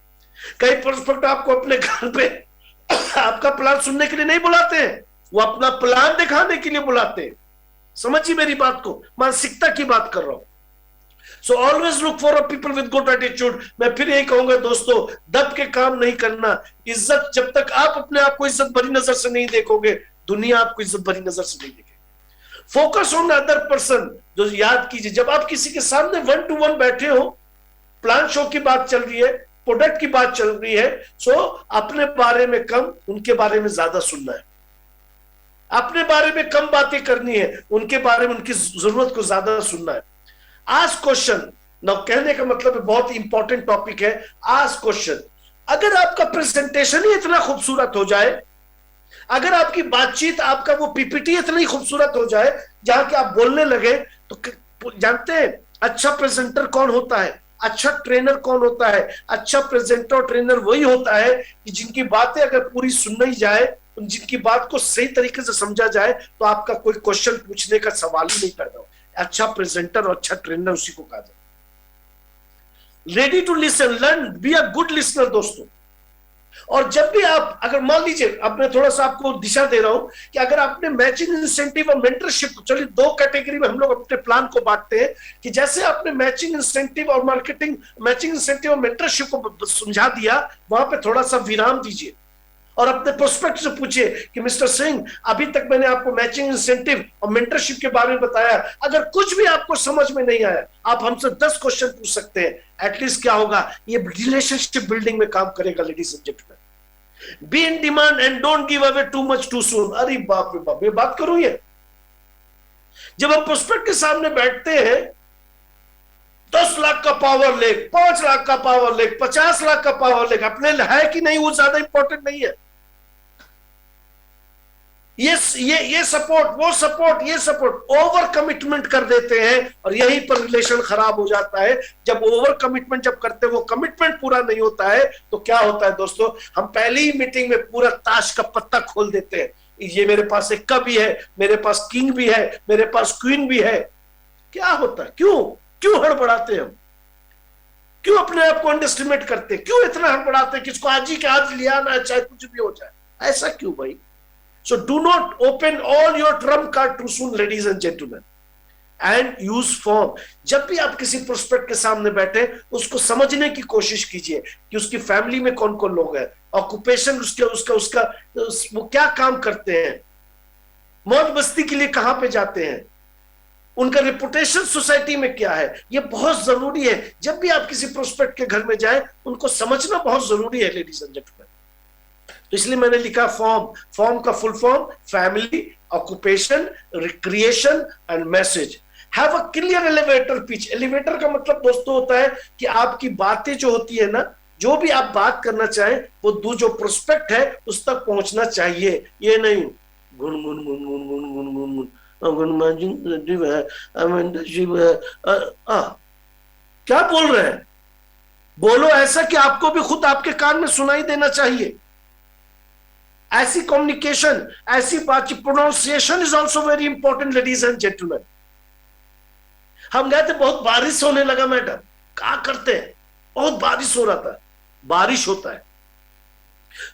कई प्रोस्पेक्ट आपको अपने घर पे आपका प्लान सुनने के लिए नहीं बुलाते हैं, वो अपना प्लान दिखाने के लिए बुलाते हैं। समझिए मेरी बात को, मानसिकता की बात कर रहा हूं। So always look for a people with good attitude। मैं फिर यही कहूंगा दोस्तों, दब के काम नहीं करना। इज्जत, जब तक आप अपने आप को इज्जत भरी नजर से नहीं देखोगे, दुनिया आपको इज्जत भरी नजर से नहीं देखेगी। Focus on other person. जो याद कीजिए, जब आप किसी के सामने 1 to 1 बैठे हो, प्लान शो की बात चल रही है, प्रोडक्ट की बात चल रही है, सो अपने बारे में कम, उनके बारे में ज्यादा सुनना है। अपने बारे में कम बातें करनी है, उनके बारे में, उनकी जरूरत को ज्यादा सुनना है। Ask question. नाउ कहने का मतलब है, बहुत इंपॉर्टेंट टॉपिक है, आस्क क्वेश्चन। अगर आपका प्रेजेंटेशन ही इतना खूबसूरत हो जाए, अगर आपकी बातचीत, आपका वो पीपीटी इतनी खूबसूरत हो जाए जहां कि आप बोलने लगे, तो जानते हैं अच्छा प्रेजेंटर कौन होता है, अच्छा ट्रेनर कौन होता है? अच्छा प्रेजेंटर और ट्रेनर वही होता है कि जिनकी बातें अगर पूरी सुन जाए, जिनकी बात को सही तरीके से समझा जाए, तो आपका कोई क्वेश्चन पूछने का सवाल ही नहीं पैदा हो। अच्छा प्रेजेंटर और अच्छा ट्रेनर उसी को कहा जाए। Ready to listen, learn, be a good listener दोस्तों। और जब भी आप, अगर मान लीजिए, अब मैं थोड़ा सा आपको दिशा दे रहा हूं कि अगर आपने मैचिंग इंसेंटिव और मेंटरशिप, चलिए दो कैटेगरी में हम लोग अपने प्लान को बांटते हैं कि जैसे आपने मैचिंग इंसेंटिव और मार्केटिंग, मैचिंग इंसेंटिव और मेंटरशिप को समझा दिया, वहां पे थोड़ा सा विराम दीजिए और अपने प्रोस्पेक्ट से पूछिए कि मिस्टर सिंह, अभी तक मैंने आपको मैचिंग इंसेंटिव और मेंटरशिप के बारे में बताया, अगर कुछ भी आपको समझ में नहीं आया, आप हमसे 10 क्वेश्चन पूछ सकते हैं। एटलीस्ट क्या होगा, ये रिलेशनशिप बिल्डिंग में काम करेगा। Ladies and gentleman, be in demand and don't give away too much too soon. अरे बाप रे बाप, ये बात करूं ये, जब हम प्रोस्पेक्ट के सामने बैठते हैं, 10 लाख का पावर लेक, 5 लाख का पावर लेक, 50 लाख का पावर लेक अपने है कि नहीं, वो ज्यादा इंपॉर्टेंट नहीं है। ये सपोर्ट, वो सपोर्ट, ये सपोर्ट, ओवर कमिटमेंट कर देते हैं और यहीं पर रिलेशन खराब हो जाता है। जब ओवर कमिटमेंट जब करते हैं, वो कमिटमेंट पूरा नहीं होता है, तो क्या होता है दोस्तों, हम पहली ही मीटिंग में पूरा ताश का पत्ता खोल देते हैं। ये मेरे पास एक कप भी है, मेरे पास किंग भी है, मेरे पास क्वीन भी है। क्या होता है, क्यों हड़बड़ाते हैं हम, क्यों अपने आप को अंडरस्टिमेट करते हैं, क्यों इतना हड़बड़ाते हैं, किसको आज ही के आज लिया ना, चाहे कुछ भी हो जाए, ऐसा क्यों भाई? So do not open all your trump card too soon, ladies and gentlemen, and use form. जब भी आप किसी प्रोस्पेक्ट के सामने बैठे, उसको समझने की कोशिश कीजिए कि उसकी फैमिली में कौन कौन लोग हैं, ऑक्यूपेशन उसका वो क्या काम करते हैं, मौज मस्ती के लिए कहां पे जाते हैं, उनका रेपुटेशन सोसाइटी में क्या है। ये बहुत जरूरी है। जब भी आप किसी प्रोस्पेक्ट के घर में जाए, उनको समझना बहुत जरूरी है, लेडीज एंड जेंटलमैन। तो इसलिए मैंने लिखा फॉर्म का full form, family, occupation, recreation and message. Have a clear elevator pitch. Elevator का मतलब दोस्तों होता है कि आपकी बातें जो होती है ना, जो भी आप बात करना चाहें, वो जो प्रोस्पेक्ट है उस तक पहुंचना चाहिए। ये नहीं गुन गुन गुन गुन गुन गुन गुन गुन क्या बोल रहे हैं, बोलो ऐसा कि आपको भी खुद आपके कान में सुनाई देना चाहिए। ऐसी कम्युनिकेशन, ऐसी बातचीत, pronunciation is also very important, ladies and gentleman. हम गए थे, बहुत बारिश होने लगा मैडम, क्या करते हैं, बहुत बारिश हो रहा था, बारिश होता है।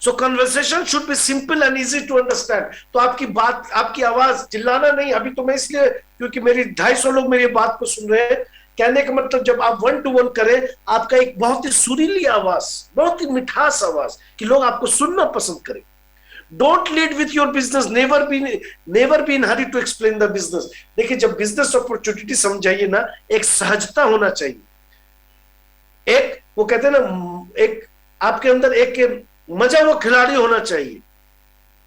So conversation should be simple and easy to understand. तो आपकी बात, आपकी आवाज, चिल्लाना नहीं। अभी तो मैं इसलिए, क्योंकि मेरी 250 लोग मेरी बात को सुन रहे हैं, कहने का मतलब जब आप 1 to 1 करें, आपका एक बहुत ही सुरीली आवाज, बहुत ही मिठास आवाज, कि लोग आपको सुनना पसंद करें। Don't lead with your business. Never be in hurry to explain the business. देखिए, जब बिजनेस अपॉर्चुनिटी समझाइए ना, एक सहजता होना चाहिए। एक वो कहते हैं ना, एक आपके अंदर एक मजा वो खिलाड़ी होना चाहिए,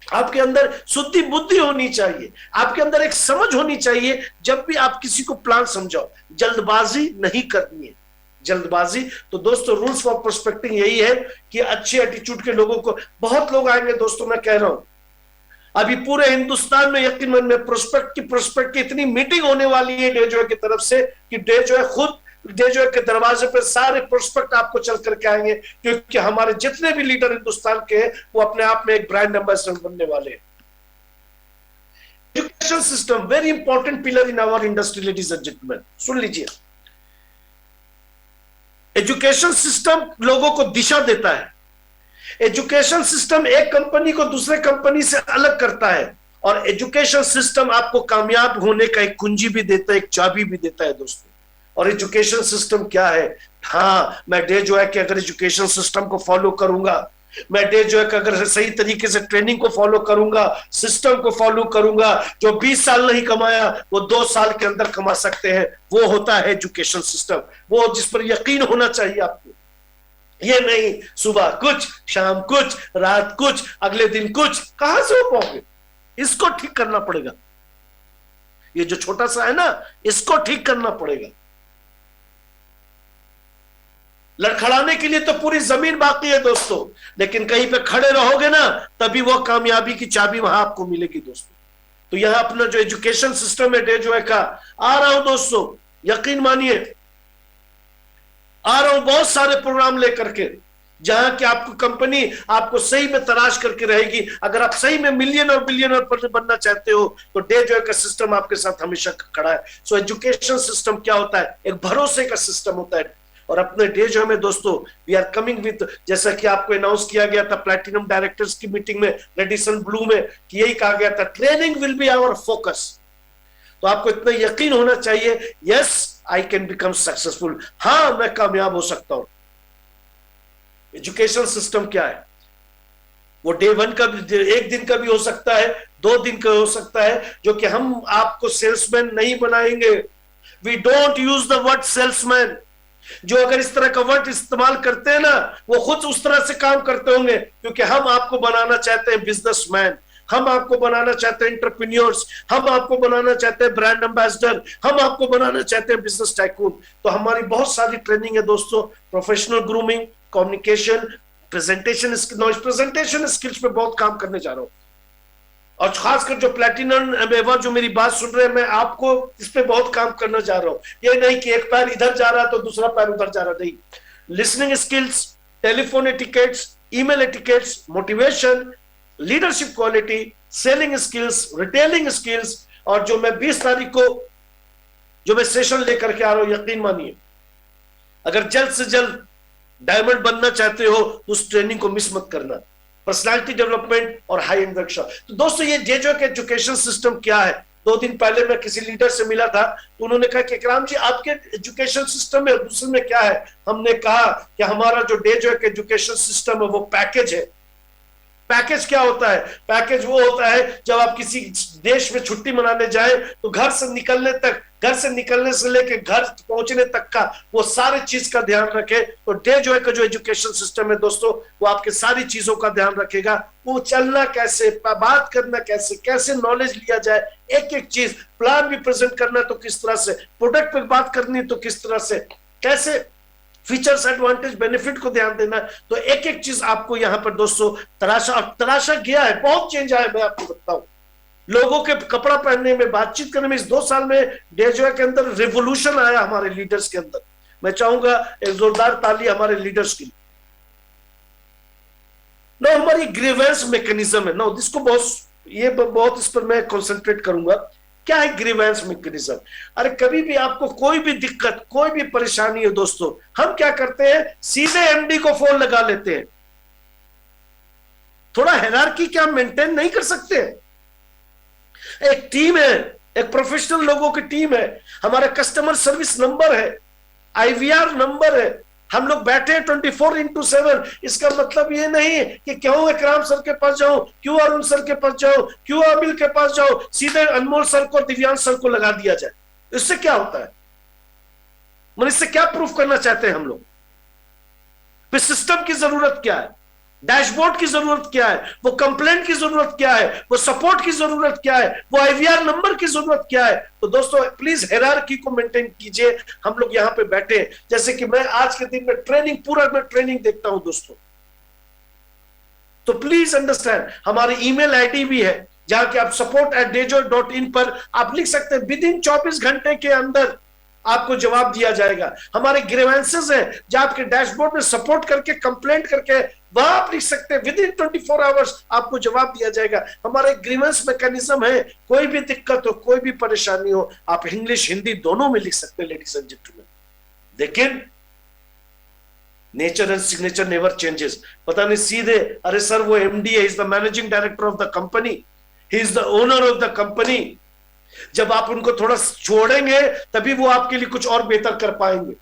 आपके अंदर शुद्धि बुद्धि होनी चाहिए, आपके अंदर एक समझ होनी चाहिए। जब भी आप किसी को प्लान समझाओ, जल्दबाजी नहीं करनी है, जल्दबाजी। तो दोस्तों, रूल्स फॉर प्रोस्पेक्टिंग यही है कि अच्छे एटीट्यूड के लोगों को, बहुत लोग आएंगे दोस्तों, मैं कह रहा हूं, अभी पूरे हिंदुस्तान में यकीनन में प्रोस्पेक्ट की इतनी मीटिंग होने वाली है डे जो की तरफ से, कि डे जो है खुद डे जो के दरवाजे पे सारे प्रोस्पेक्ट आपको चल करके आएंगे, क्योंकि हमारे जितने भी लीडर हिंदुस्तान के हैं, वो अपने आप में एक ब्रांड एम्बेसडर बनने वाले हैं। Education system very important pillar in our industry, ladies and gentleman, सुन लीजिए। एजुकेशन सिस्टम लोगों को दिशा देता है। एजुकेशन सिस्टम एक कंपनी को दूसरे कंपनी से अलग करता है, और एजुकेशन सिस्टम आपको कामयाब होने का एक कुंजी भी देता है, एक चाबी भी देता है दोस्तों। और एजुकेशन सिस्टम क्या है? हाँ, मैं डे जो है कि अगर एजुकेशन सिस्टम को फॉलो करूंगा, मैं डे जो है कि अगर सही तरीके से ट्रेनिंग को फॉलो करूंगा, सिस्टम को फॉलो करूंगा, जो 20 साल नहीं कमाया वो 2 साल के अंदर कमा सकते हैं, वो होता है एजुकेशन सिस्टम। वो जिस पर यकीन होना चाहिए आपको। ये नहीं सुबह कुछ, शाम कुछ, रात कुछ, अगले दिन कुछ, कहां से हो पाओगे? इसको ठीक करना पड़ेगा। ये जो छोटा सा है ना, इसको ठीक करना पड़ेगा। लड़खड़ाने के लिए तो पूरी जमीन बाकी है दोस्तों, लेकिन कहीं पे खड़े रहोगे ना, तभी वो कामयाबी की चाबी वहां आपको मिलेगी दोस्तों। तो यहां अपना जो एजुकेशन सिस्टम है डे जो है का, आ रहा हूं दोस्तों, यकीन मानिए आ रहा हूं बहुत सारे प्रोग्राम लेकर के, जहां कि आपको कंपनी आपको सही में तलाश करके रहेगी। अगर आप सही में मिलियन और बिलियनर बनना चाहते हो, तो डे जो है का सिस्टम आपके साथ हमेशा खड़ा है। सो एजुकेशन सिस्टम क्या होता है? एक भरोसे का सिस्टम होता है। और अपने डे जो है दोस्तों, वी आर कमिंग विद, जैसा कि आपको अनाउंस किया गया था प्लैटिनम डायरेक्टर्स की मीटिंग में रेडिसन ब्लू में, कि यही कहा गया था training will be our focus. तो आपको इतना यकीन होना चाहिए, yes I can become successful, हाँ मैं कामयाब हो सकता हूं। एजुकेशन सिस्टम क्या है? वो डे 1 का भी, एक दिन का भी हो सकता है, 2 दिन का हो सकता है, जो कि हम आपको सेल्समैन नहीं बनाएंगे। We don't use the word salesman. जो अगर इस तरह का वर्ड इस्तेमाल करते हैं ना, वो खुद उस तरह से काम करते होंगे, क्योंकि हम आपको बनाना चाहते हैं बिजनेसमैन, हम आपको बनाना चाहते हैं एंटरप्रेन्योर्स, हम आपको बनाना चाहते हैं ब्रांड एम्बेसडर, हम आपको बनाना चाहते हैं बिजनेस टाइकून। तो हमारी बहुत सारी ट्रेनिंग है दोस्तों, professional grooming, communication, presentation skills पे बहुत काम करने जा रहा हूं। और खासकर जो प्लैटिनम मेंबर जो मेरी बात सुन रहे हैं, मैं आपको इस पे बहुत काम करना जा रहा हूं। ये नहीं कि एक पैर इधर जा रहा तो दूसरा पैर उधर जा रहा, नहीं। Listening skills, telephone etiquettes, email etiquettes, motivation, leadership quality, selling skills, retailing skills. और जो मैं 20 तारीख को जो मैं सेशन लेकर के आ रहा हूं, यकीन मानिए, अगर जल्द से जल्द डायमंड बनना चाहते हो तो उस ट्रेनिंग को मिस मत करना। पर्सनालिटी डेवलपमेंट और हाई एंड वर्कशॉप। तो दोस्तों ये जेजो के एजुकेशन सिस्टम क्या है? 2 दिन पहले मैं किसी लीडर से मिला था, तो उन्होंने कहा कि इकराम जी आपके एजुकेशन सिस्टम में दूसरे में क्या है? हमने कहा कि हमारा जो डेजो के एजुकेशन सिस्टम है वो पैकेज है। पैकेज क्या होता है? पैकेज वो होता है जब आप किसी देश में छुट्टी मनाने जाए तो घर से निकलने से लेके घर पहुंचने तक का वो सारी चीज का ध्यान रखे। तो डे जो है का जो एजुकेशन सिस्टम है दोस्तों, वो आपके सारी चीजों का ध्यान रखेगा। वो चलना कैसे, बात करना कैसे, कैसे नॉलेज लिया जाए, एक एक चीज, प्लान भी प्रेजेंट करना तो किस तरह से, प्रोडक्ट पे बात करनी तो किस तरह से, कैसे फीचर्स, एडवांटेज, बेनिफिट को ध्यान देना। तो एक एक चीज आपको यहां पर दोस्तों तराशा गया है। बहुत चेंज आया, मैं आपको बताऊं, लोगों के कपड़ा पहनने में, बातचीत करने में। इस 2 साल में डेजो के अंदर रिवोल्यूशन आया हमारे लीडर्स के अंदर। मैं चाहूंगा एक जोरदार ताली हमारे लीडर्स की। ना हमारी ग्रीवेंस मैकेनिज्म है ना, इसको बहुत इस पर मैं कंसंट्रेट करूंगा। क्या है ग्रीवेंस मैकेनिज्म? अरे कभी भी आपको कोई भी दिक्कत, कोई भी परेशानी है दोस्तों, हम क्या करते हैं, सीधे एमडी को फोन लगा लेते हैं। थोड़ा हायरार्की क्या मेंटेन नहीं कर सकते? एक टीम है, एक प्रोफेशनल लोगों की टीम है, हमारा कस्टमर सर्विस नंबर है, आईवीआर नंबर है, हम लोग बैठे 24/7। इसका मतलब ये नहीं कि क्यों इकराम सर के पास जाऊं, क्यों अरुण सर के पास जाऊं, क्यों अबिल के पास जाऊं, सीधे अनमोल सर को, दिव्यांश सर को लगा दिया जाए। इससे क्या होता है? मतलब इससे क्या प्रूफ करना चाहते हैं हम लोग? फिर सिस्टम की जरूरत क्या है, डैशबोर्ड की जरूरत क्या है, वो कंप्लेंट की जरूरत क्या है, वो सपोर्ट की जरूरत क्या है, वो आईवीआर नंबर की जरूरत क्या है? तो दोस्तों प्लीज हायरार्की को मेंटेन कीजिए। हम लोग यहां पे बैठे, जैसे कि मैं आज के दिन में ट्रेनिंग, पूरा मैं ट्रेनिंग देखता हूं दोस्तों, तो प्लीज अंडरस्टैंड, हमारी ईमेल आईडी भी है जहां कि आप support@dejo.in पर आप लिख सकते हैं। विदिन 24 घंटे के अंदर आपको जवाब दिया जाएगा। हमारे ग्रीवेंसेस हैं जहां आपके डैशबोर्ड में सपोर्ट करके, कंप्लेंट करके वहां आप लिख सकते हैं, विदिन 24 आवर्स आपको जवाब दिया जाएगा। हमारे ग्रीवेंस मैकेनिज्म है, कोई भी दिक्कत हो, कोई भी परेशानी हो, आप इंग्लिश हिंदी दोनों में लिख सकते हैं लेडीज एंड जेंटलमैन। लेकिन nature and signature never changes. पता नहीं सीधे, अरे सर वो एमडी है, is the managing director of the company, he is the owner of the company. जब आप उनको थोड़ा छोड़ेंगे तभी वो आपके लिए कुछ और बेहतर कर पाएंगे।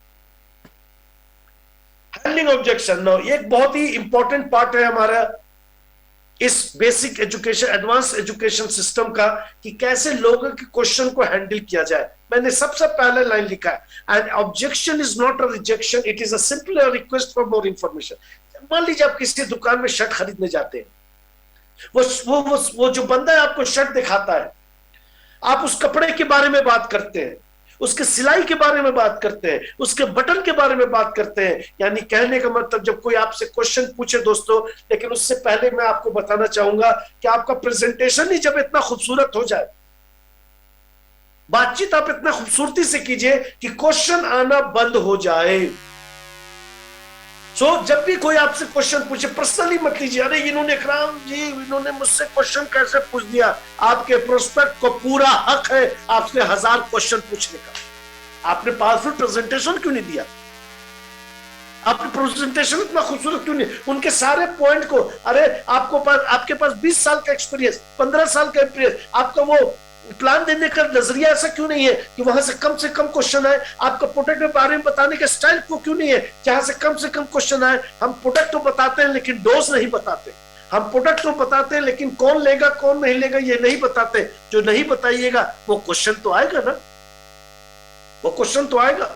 हैंडलिंग ऑब्जेक्शन, नो एक बहुत ही इंपॉर्टेंट पार्ट है हमारा इस basic education, advance education system का, कि कैसे लोगों के क्वेश्चन को हैंडल किया जाए। मैंने सबसे पहले लाइन लिखा है, and objection is not a rejection, it is a simple request for more information. मान लीजिए आप किसी दुकान में शर्ट खरीदने जाते हैं, वो जो बंदा है आपको शर्ट दिखाता है, आप उस कपड़े के बारे में बात करते हैं, उसके सिलाई के बारे में बात करते हैं, उसके बटन के बारे में बात करते हैं। यानी कहने का मतलब, जब कोई आपसे क्वेश्चन पूछे दोस्तों, लेकिन उससे पहले मैं आपको बताना चाहूंगा कि आपका प्रेजेंटेशन ही जब इतना खूबसूरत हो जाए, बातचीत आप इतना खूबसूरती से कीजिए कि क्वेश्चन आना बंद हो जाए। जब भी कोई आपसे क्वेश्चन पूछे, पर्सनली मत लीजिए, अरे इकराम जी इन्होंने मुझसे क्वेश्चन कैसे पूछ दिया। आपके प्रोस्पेक्ट को पूरा हक है आपसे 1000 क्वेश्चन पूछने का। आपने पावरफुल प्रेजेंटेशन क्यों नहीं दिया? आपकी प्रेजेंटेशन इतना खूबसूरत क्यों नहीं? उनके सारे पॉइंट को, अरे आपके पास 20 साल का एक्सपीरियंस, 15 साल का एक्सपीरियंस, आपका वो प्लान देने का नजरिया ऐसा क्यों नहीं है कि वहां से कम क्वेश्चन आए? आपका प्रोडक्ट के बारे में बताने का स्टाइल क्यों नहीं है जहां से कम क्वेश्चन आए? हम प्रोडक्ट तो बताते हैं लेकिन डोज नहीं बताते। हम प्रोडक्ट तो बताते हैं लेकिन कौन लेगा कौन नहीं लेगा ये नहीं बताते। जो नहीं बताइएगा वो क्वेश्चन तो आएगा ना, वो क्वेश्चन तो आएगा।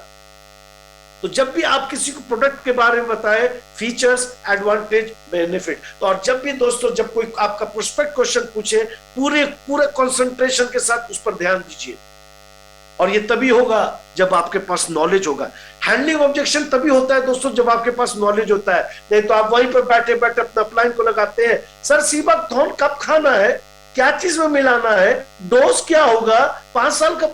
तो जब भी आप किसी को प्रोडक्ट के बारे में बताएं, फीचर्स, एडवांटेज, बेनिफिट, तो और जब भी दोस्तों जब कोई आपका प्रोस्पेक्ट क्वेश्चन पूछे, पूरे कंसंट्रेशन के साथ उस पर ध्यान दीजिए। और ये तभी होगा जब आपके पास नॉलेज होगा। हैंडलिंग ऑब्जेक्शन तभी होता है दोस्तों जब आपके पास नॉलेज होता है, नहीं तो आप वहीं पर बैठे बैठे अपना अपलाइन को लगाते हैं। सर सीबाथॉन कब खाना है, क्या चीज में मिलाना है, डोज क्या होगा, 5 साल का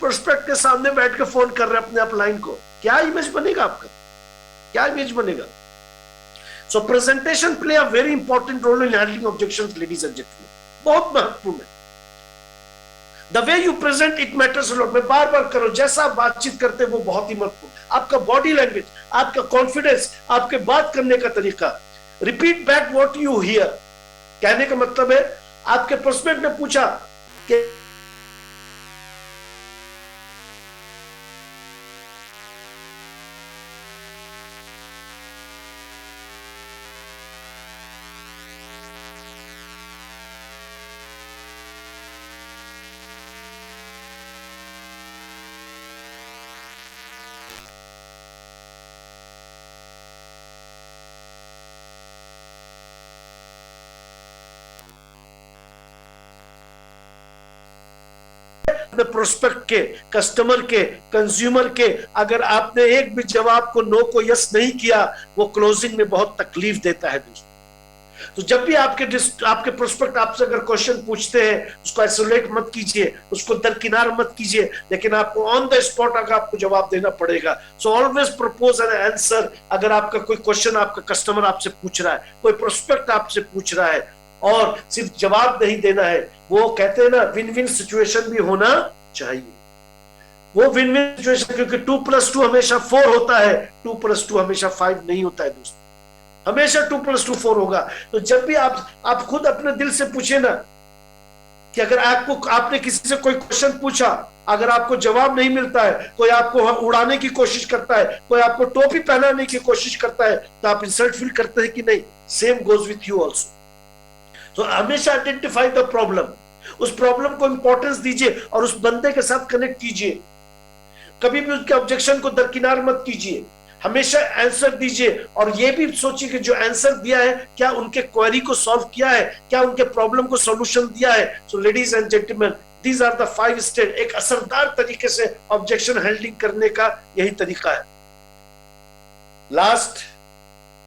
प्रोस्पेक्ट के सामने बैठ के फोन कर रहे अपने अपलाइन को, क्या इमेज बनेगा आपका, क्या इमेज बनेगा? So presentation play a very important role in handling objections ladies and gentleman, बहुत महत्वपूर्ण है। The way you present it matters a lot. मैं बार बार करो, जैसा आप बातचीत करते हैं वो बहुत ही महत्वपूर्ण। आपका बॉडी लैंग्वेज, आपका कॉन्फिडेंस, आपके बात करने का तरीका, repeat back what you here. कहने का मतलब है आपके प्रोस्पेक्ट ने पूछा कि प्रोस्पेक्ट के, कस्टमर के, कंज्यूमर के, अगर आपने एक भी जवाब को नो को यस नहीं किया, वो क्लोजिंग में बहुत तकलीफ देता है दोस्तों। तो जब भी आपके प्रोस्पेक्ट आपसे अगर क्वेश्चन पूछते हैं, उसको आइसोलेट मत कीजिए, उसको दरकिनार मत कीजिए, लेकिन आपको ऑन द स्पॉट अगर आपको जवाब देना पड़ेगा। So always propose an answer. अगर आपका कोई क्वेश्चन आपका कस्टमर आपसे पूछ रहा है, कोई प्रोस्पेक्ट आपसे पूछ रहा है, और सिर्फ जवाब नहीं देना है, वो कहते हैं ना विन विन सिचुएशन भी होना चाहिए। वो विन विन सिचुएशन, क्योंकि 2+2 हमेशा 4 होता है, 2+2 हमेशा 5 नहीं होता है दोस्तों, हमेशा 2+2 4 होगा। तो जब भी आप खुद अपने दिल से पूछे ना कि अगर आपने किसी से कोई क्वेश्चन पूछा, अगर आपको जवाब नहीं मिलता है, कोई आपको उड़ाने की कोशिश करता है, कोई आपको टोपी पहनाने की कोशिश करता है, तो आप इंसल्ट फील करते हैं कि नहीं? Same goes with you also. तो हमेशा आइडेंटिफाई द प्रॉब्लम, उस प्रॉब्लम को इंपॉर्टेंस दीजिए और उस बंदे के साथ कनेक्ट कीजिए। कभी भी उसके ऑब्जेक्शन को दरकिनार मत कीजिए, हमेशा आंसर दीजिए। और ये भी सोचिए कि जो आंसर दिया है क्या उनके क्वेरी को सॉल्व किया है, क्या उनके प्रॉब्लम को सॉल्यूशन दिया है। So ladies and gentleman, these are the 5 step. एक असरदार तरीके से ऑब्जेक्शन हैंडलिंग करने का यही तरीका है। Last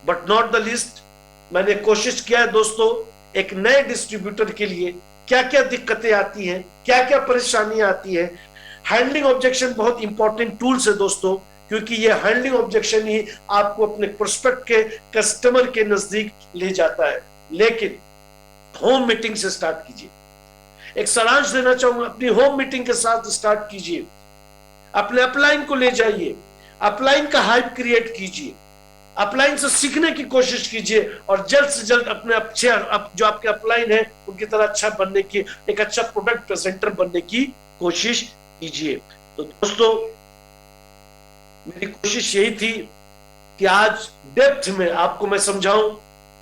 but not the least, मैंने कोशिश किया है दोस्तों, एक नए डिस्ट्रीब्यूटर के लिए क्या क्या दिक्कतें आती हैं, क्या क्या परेशानियां आती हैं। हैंडलिंग ऑब्जेक्शन बहुत इंपॉर्टेंट टूल्स है दोस्तों, क्योंकि ये हैंडलिंग ऑब्जेक्शन ही आपको अपने प्रोस्पेक्ट के, कस्टमर के नजदीक ले जाता है। लेकिन होम मीटिंग से स्टार्ट कीजिए। एक सारांश देना चाहूंगा, अपनी होम मीटिंग के साथ स्टार्ट कीजिए। अपने अपलाइन को ले जाइए, अपलाइन का हाइप क्रिएट कीजिए, अपलाइन से सीखने की कोशिश कीजिए, और जल्द से जल्द अपने अच्छे जो आपके अपलाइन है उनकी तरह अच्छा बनने की, एक अच्छा प्रोडक्ट प्रेजेंटर बनने की कोशिश कीजिए। तो दोस्तों मेरी कोशिश यही थी कि आज डेप्थ में आपको मैं समझाऊं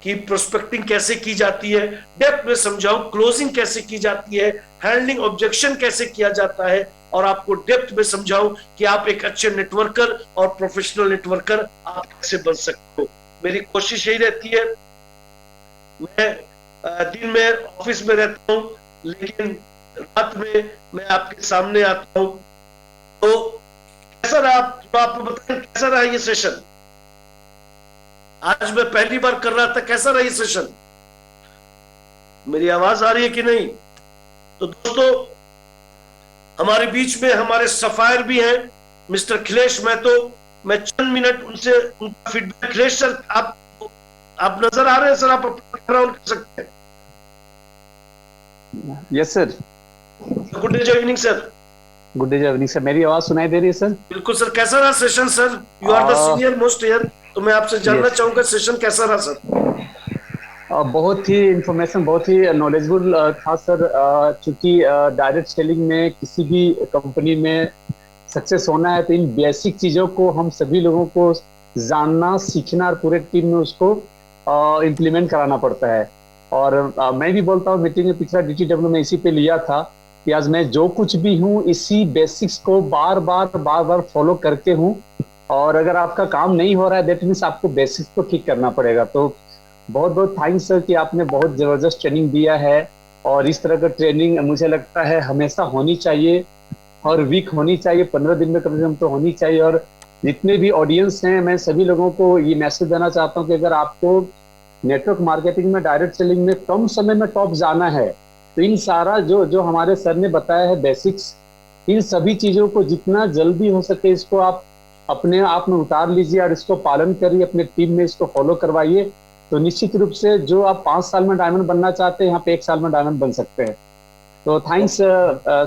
कि प्रोस्पेक्टिंग कैसे की जाती है, डेप्थ में समझाऊं क्लोजिंग कैसे की जाती है, हैंडलिंग ऑब्जेक्शन कैसे किया जाता है, और आपको डेप्थ में समझाऊं कि आप एक अच्छे नेटवर्कर और प्रोफेशनल नेटवर्कर आप कैसे बन सकते हो। मेरी कोशिश यही रहती है, मैं दिन में ऑफिस में रहता हूं, लेकिन रात में मैं आपके सामने आता हूं। तो कैसा रहा, आप बताएं कैसा रहा ये सेशन? आज मैं पहली बार कर रहा था, कैसा रहा ये सेशन? मेरी आवाज आ रही है कि नहीं? तो दोस्तों हमारे बीच में हमारे सफायर भी हैं, मिस्टर अखिलेश महतो। मैं चंद मिनट उनसे उनका फीडबैक। अखिलेश सर, आप नजर आ रहे हैं सर? आप अपना कर सकते हैं? Yes sir. Good day, evening sir. Good day evening sir. मेरी आवाज सुनाई दे रही है सर? बिल्कुल सर। कैसा रहा session sir? You are the senior most here, तो मैं आपसे जानना यस, चाहूंगा सेशन कैसा रहा सर? बहुत ही इंफॉर्मेशन, बहुत ही नॉलेजेबल था सर। चूंकि डायरेक्ट सेलिंग में किसी भी कंपनी में सक्सेस होना है तो इन बेसिक चीजों को हम सभी लोगों को जानना, सीखना और पूरे टीम में उसको इम्प्लीमेंट कराना पड़ता है। और मैं भी बोलता हूँ, मीटिंग में पिछला DTW में इसी पे लिया था कि आज मैं जो कुछ भी हूँ इसी बेसिक्स को बार बार फॉलो करके हूँ। और अगर आपका काम नहीं हो रहा है दैट मीन्स आपको बेसिक्स को ठीक करना पड़ेगा। तो बहुत बहुत थैंक्स सर कि आपने बहुत जबरदस्त ट्रेनिंग दिया है। और इस तरह का ट्रेनिंग मुझे लगता है हमेशा होनी चाहिए, हर वीक होनी चाहिए, 15 दिन में कम से कम तो होनी चाहिए। और जितने भी ऑडियंस हैं, मैं सभी लोगों को ये मैसेज देना चाहता हूँ कि अगर आपको नेटवर्क मार्केटिंग में, डायरेक्ट सेलिंग में कम समय में टॉप जाना है तो इन सारा जो जो हमारे सर ने बताया है बेसिक्स, इन सभी चीजों को जितना जल्दी हो सके इसको आप अपने आप में उतार लीजिए और इसको पालन करिए, अपने टीम में इसको फॉलो करवाइए। तो निश्चित रूप से जो आप 5 साल में डायमंड बनना चाहते हैं, यहाँ पे 1 साल में डायमंड बन सकते हैं। तो थैंक्स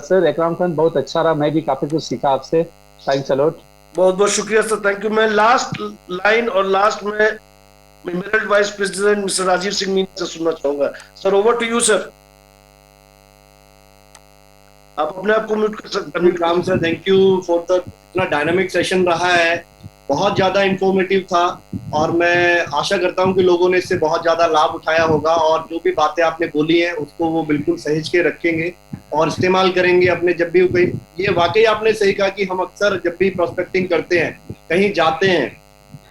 सर इकराम खान, बहुत अच्छा रहा, मैं भी काफी कुछ सीखा आपसे। Thanks a lot. बहुत बहुत शुक्रिया सर, थैंक यू। मैं लास्ट लाइन और लास्ट में merit vice president mister Rajiv Singh Meena से सुनना चाहूंगा। Sir over to you sir, आप अपने आप को म्यूट कर सकते हैं। Ram sir, thank you for the इतना डायनामिक सेशन रहा है, बहुत ज्यादा इंफॉर्मेटिव था और मैं आशा करता हूं कि लोगों ने इससे बहुत ज्यादा लाभ उठाया होगा और जो भी बातें आपने बोली हैं उसको वो बिल्कुल सहेज के रखेंगे और इस्तेमाल करेंगे अपने जब भी कोई। ये वाकई आपने सही कहा कि हम अक्सर जब भी प्रोस्पेक्टिंग करते हैं, कहीं जाते हैं,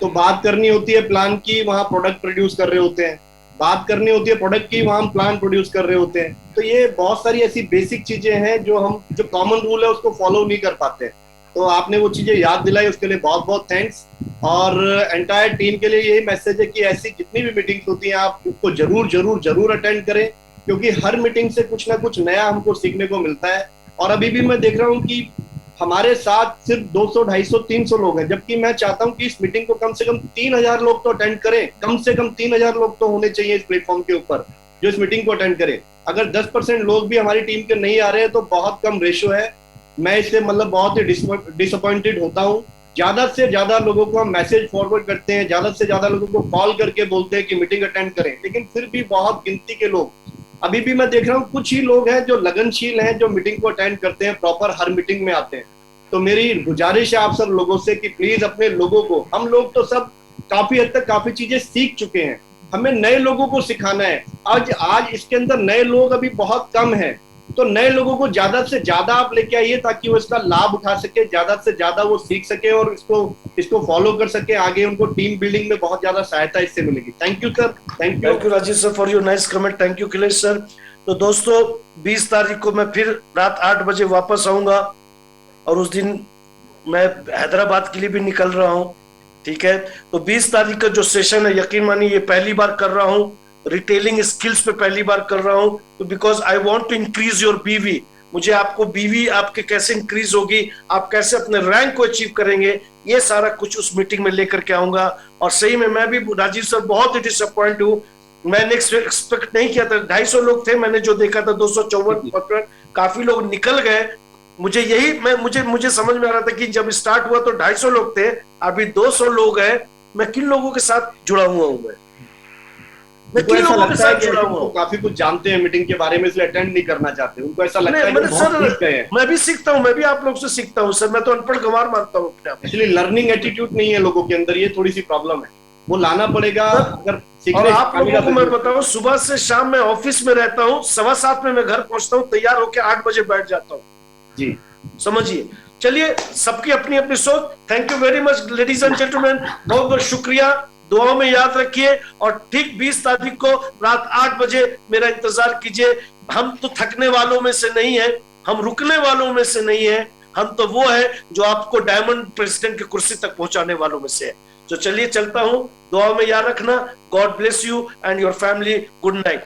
तो बात करनी होती है प्लान की, वहाँ प्रोडक्ट प्रोड्यूस कर रहे होते हैं, बात करनी होती है प्रोडक्ट की, वहाँ हम प्लान प्रोड्यूस कर रहे होते हैं। तो ये बहुत सारी ऐसी बेसिक चीजें हैं जो कॉमन रूल है उसको फॉलो नहीं कर पाते हैं। तो आपने वो चीजें याद दिलाई, उसके लिए बहुत बहुत थैंक्स। और एंटायर टीम के लिए यही मैसेज है कि ऐसी जितनी भी मीटिंग्स होती हैं आप उसको जरूर जरूर जरूर अटेंड करें, क्योंकि हर मीटिंग से कुछ ना कुछ नया हमको सीखने को मिलता है। और अभी भी मैं देख रहा हूँ कि हमारे साथ सिर्फ 200, 250, 300 लोग हैं, जबकि मैं चाहता हूं कि इस मीटिंग को कम से कम 3000 लोग तो अटेंड करें, कम से कम 3000 लोग तो होने चाहिए इस प्लेटफॉर्म के ऊपर जो इस मीटिंग को अटेंड करें। अगर 10% लोग भी हमारी टीम के नहीं आ रहे हैं तो बहुत कम रेशियो है। मैं इससे मतलब बहुत ही डिसअपॉइंटेड होता हूँ। ज्यादा से ज्यादा लोगों को हम मैसेज फॉरवर्ड करते हैं, ज्यादा से ज्यादा लोगों को कॉल करके बोलते हैं कि मीटिंग अटेंड करें, लेकिन फिर भी बहुत गिनती के लोग, अभी भी मैं देख रहा हूँ कुछ ही लोग हैं जो लगनशील हैं, जो मीटिंग को अटेंड करते हैं, प्रॉपर हर मीटिंग में आते हैं। तो मेरी गुजारिश है आप सब लोगों से कि प्लीज अपने लोगों को, हम लोग तो सब काफी हद तक काफी चीजें सीख चुके हैं, हमें नए लोगों को सिखाना है। आज इसके अंदर नए लोग अभी बहुत कम हैं, तो नए लोगों को ज्यादा से ज्यादा आप लेके आइए ताकि वो इसका लाभ उठा सके, ज्यादा से ज्यादा वो सीख सके और इसको फॉलो कर सके आगे। उनको टीम बिल्डिंग में बहुत ज्यादा सहायता इससे मिलेगी। Thank you sir. Thank you Rajeev sir for your nice comment. Thank you Khilesh sir. तो दोस्तों 20 तारीख को मैं फिर रात 8 बजे वापस आऊंगा और उस दिन मैं हैदराबाद के लिए भी निकल रहा हूं, ठीक है। तो 20 तारीख का जो सेशन है, यकीन मानिए ये पहली बार कर रहा हूं, रिटेलिंग स्किल्स पे पहली बार कर रहा हूं। तो because I want to increase your BV, मुझे आपको बीवी आपके कैसे इंक्रीज होगी, आप कैसे अपने रैंक को अचीव करेंगे, ये सारा कुछ उस मीटिंग में लेकर के आऊंगा। और सही में मैं भी राजीव सर बहुत ही डिसअपॉइंट हूँ, मैंने एक्सपेक्ट नहीं किया था। 250 लोग थे, मैंने जो देखा था 254, काफी लोग निकल गए। मुझे समझ में आ रहा था कि जब स्टार्ट हुआ तो 250 लोग थे, अभी 200 लोग हैं। मैं किन लोगों के साथ जुड़ा हुआ हूं? मैं किन लोगों के साथ जुड़ा हुआ हूं? काफी कुछ जानते हैं मीटिंग के बारे में, इसलिए अटेंड नहीं करना चाहते। उनको ऐसा लगता है कि सर मैं भी सीखता हूं, मैं भी आप लोग से सीखता हूं सर, मैं तो अनपढ़ गंवार मानता हूं अपने आप। इसलिए लर्निंग एटीट्यूड नहीं है लोगों के अंदर, ये थोड़ी सी प्रॉब्लम है, वो लाना पड़ेगा। अगर और आप लोगों को मैं बताऊं, सुबह से शाम मैं ऑफिस में रहता हूं, 7:15 में मैं घर पहुंचता हूं, तैयार होकर 8 बजे बैठ जाता हूं जी, समझिए। चलिए, सबकी अपनी अपनी सोच। Thank you very much ladies and gentleman, बहुत बहुत शुक्रिया। दुआओं में याद रखिए और ठीक 20 तारीख को रात 8 बजे मेरा इंतजार कीजिए। हम तो थकने वालों में से नहीं है, हम रुकने वालों में से नहीं है, हम तो वो है जो आपको डायमंड प्रेसिडेंट की कुर्सी तक पहुंचाने वालों में से है। तो चलिए चलता हूं, दुआओं में याद रखना। God bless you and your family. Good night.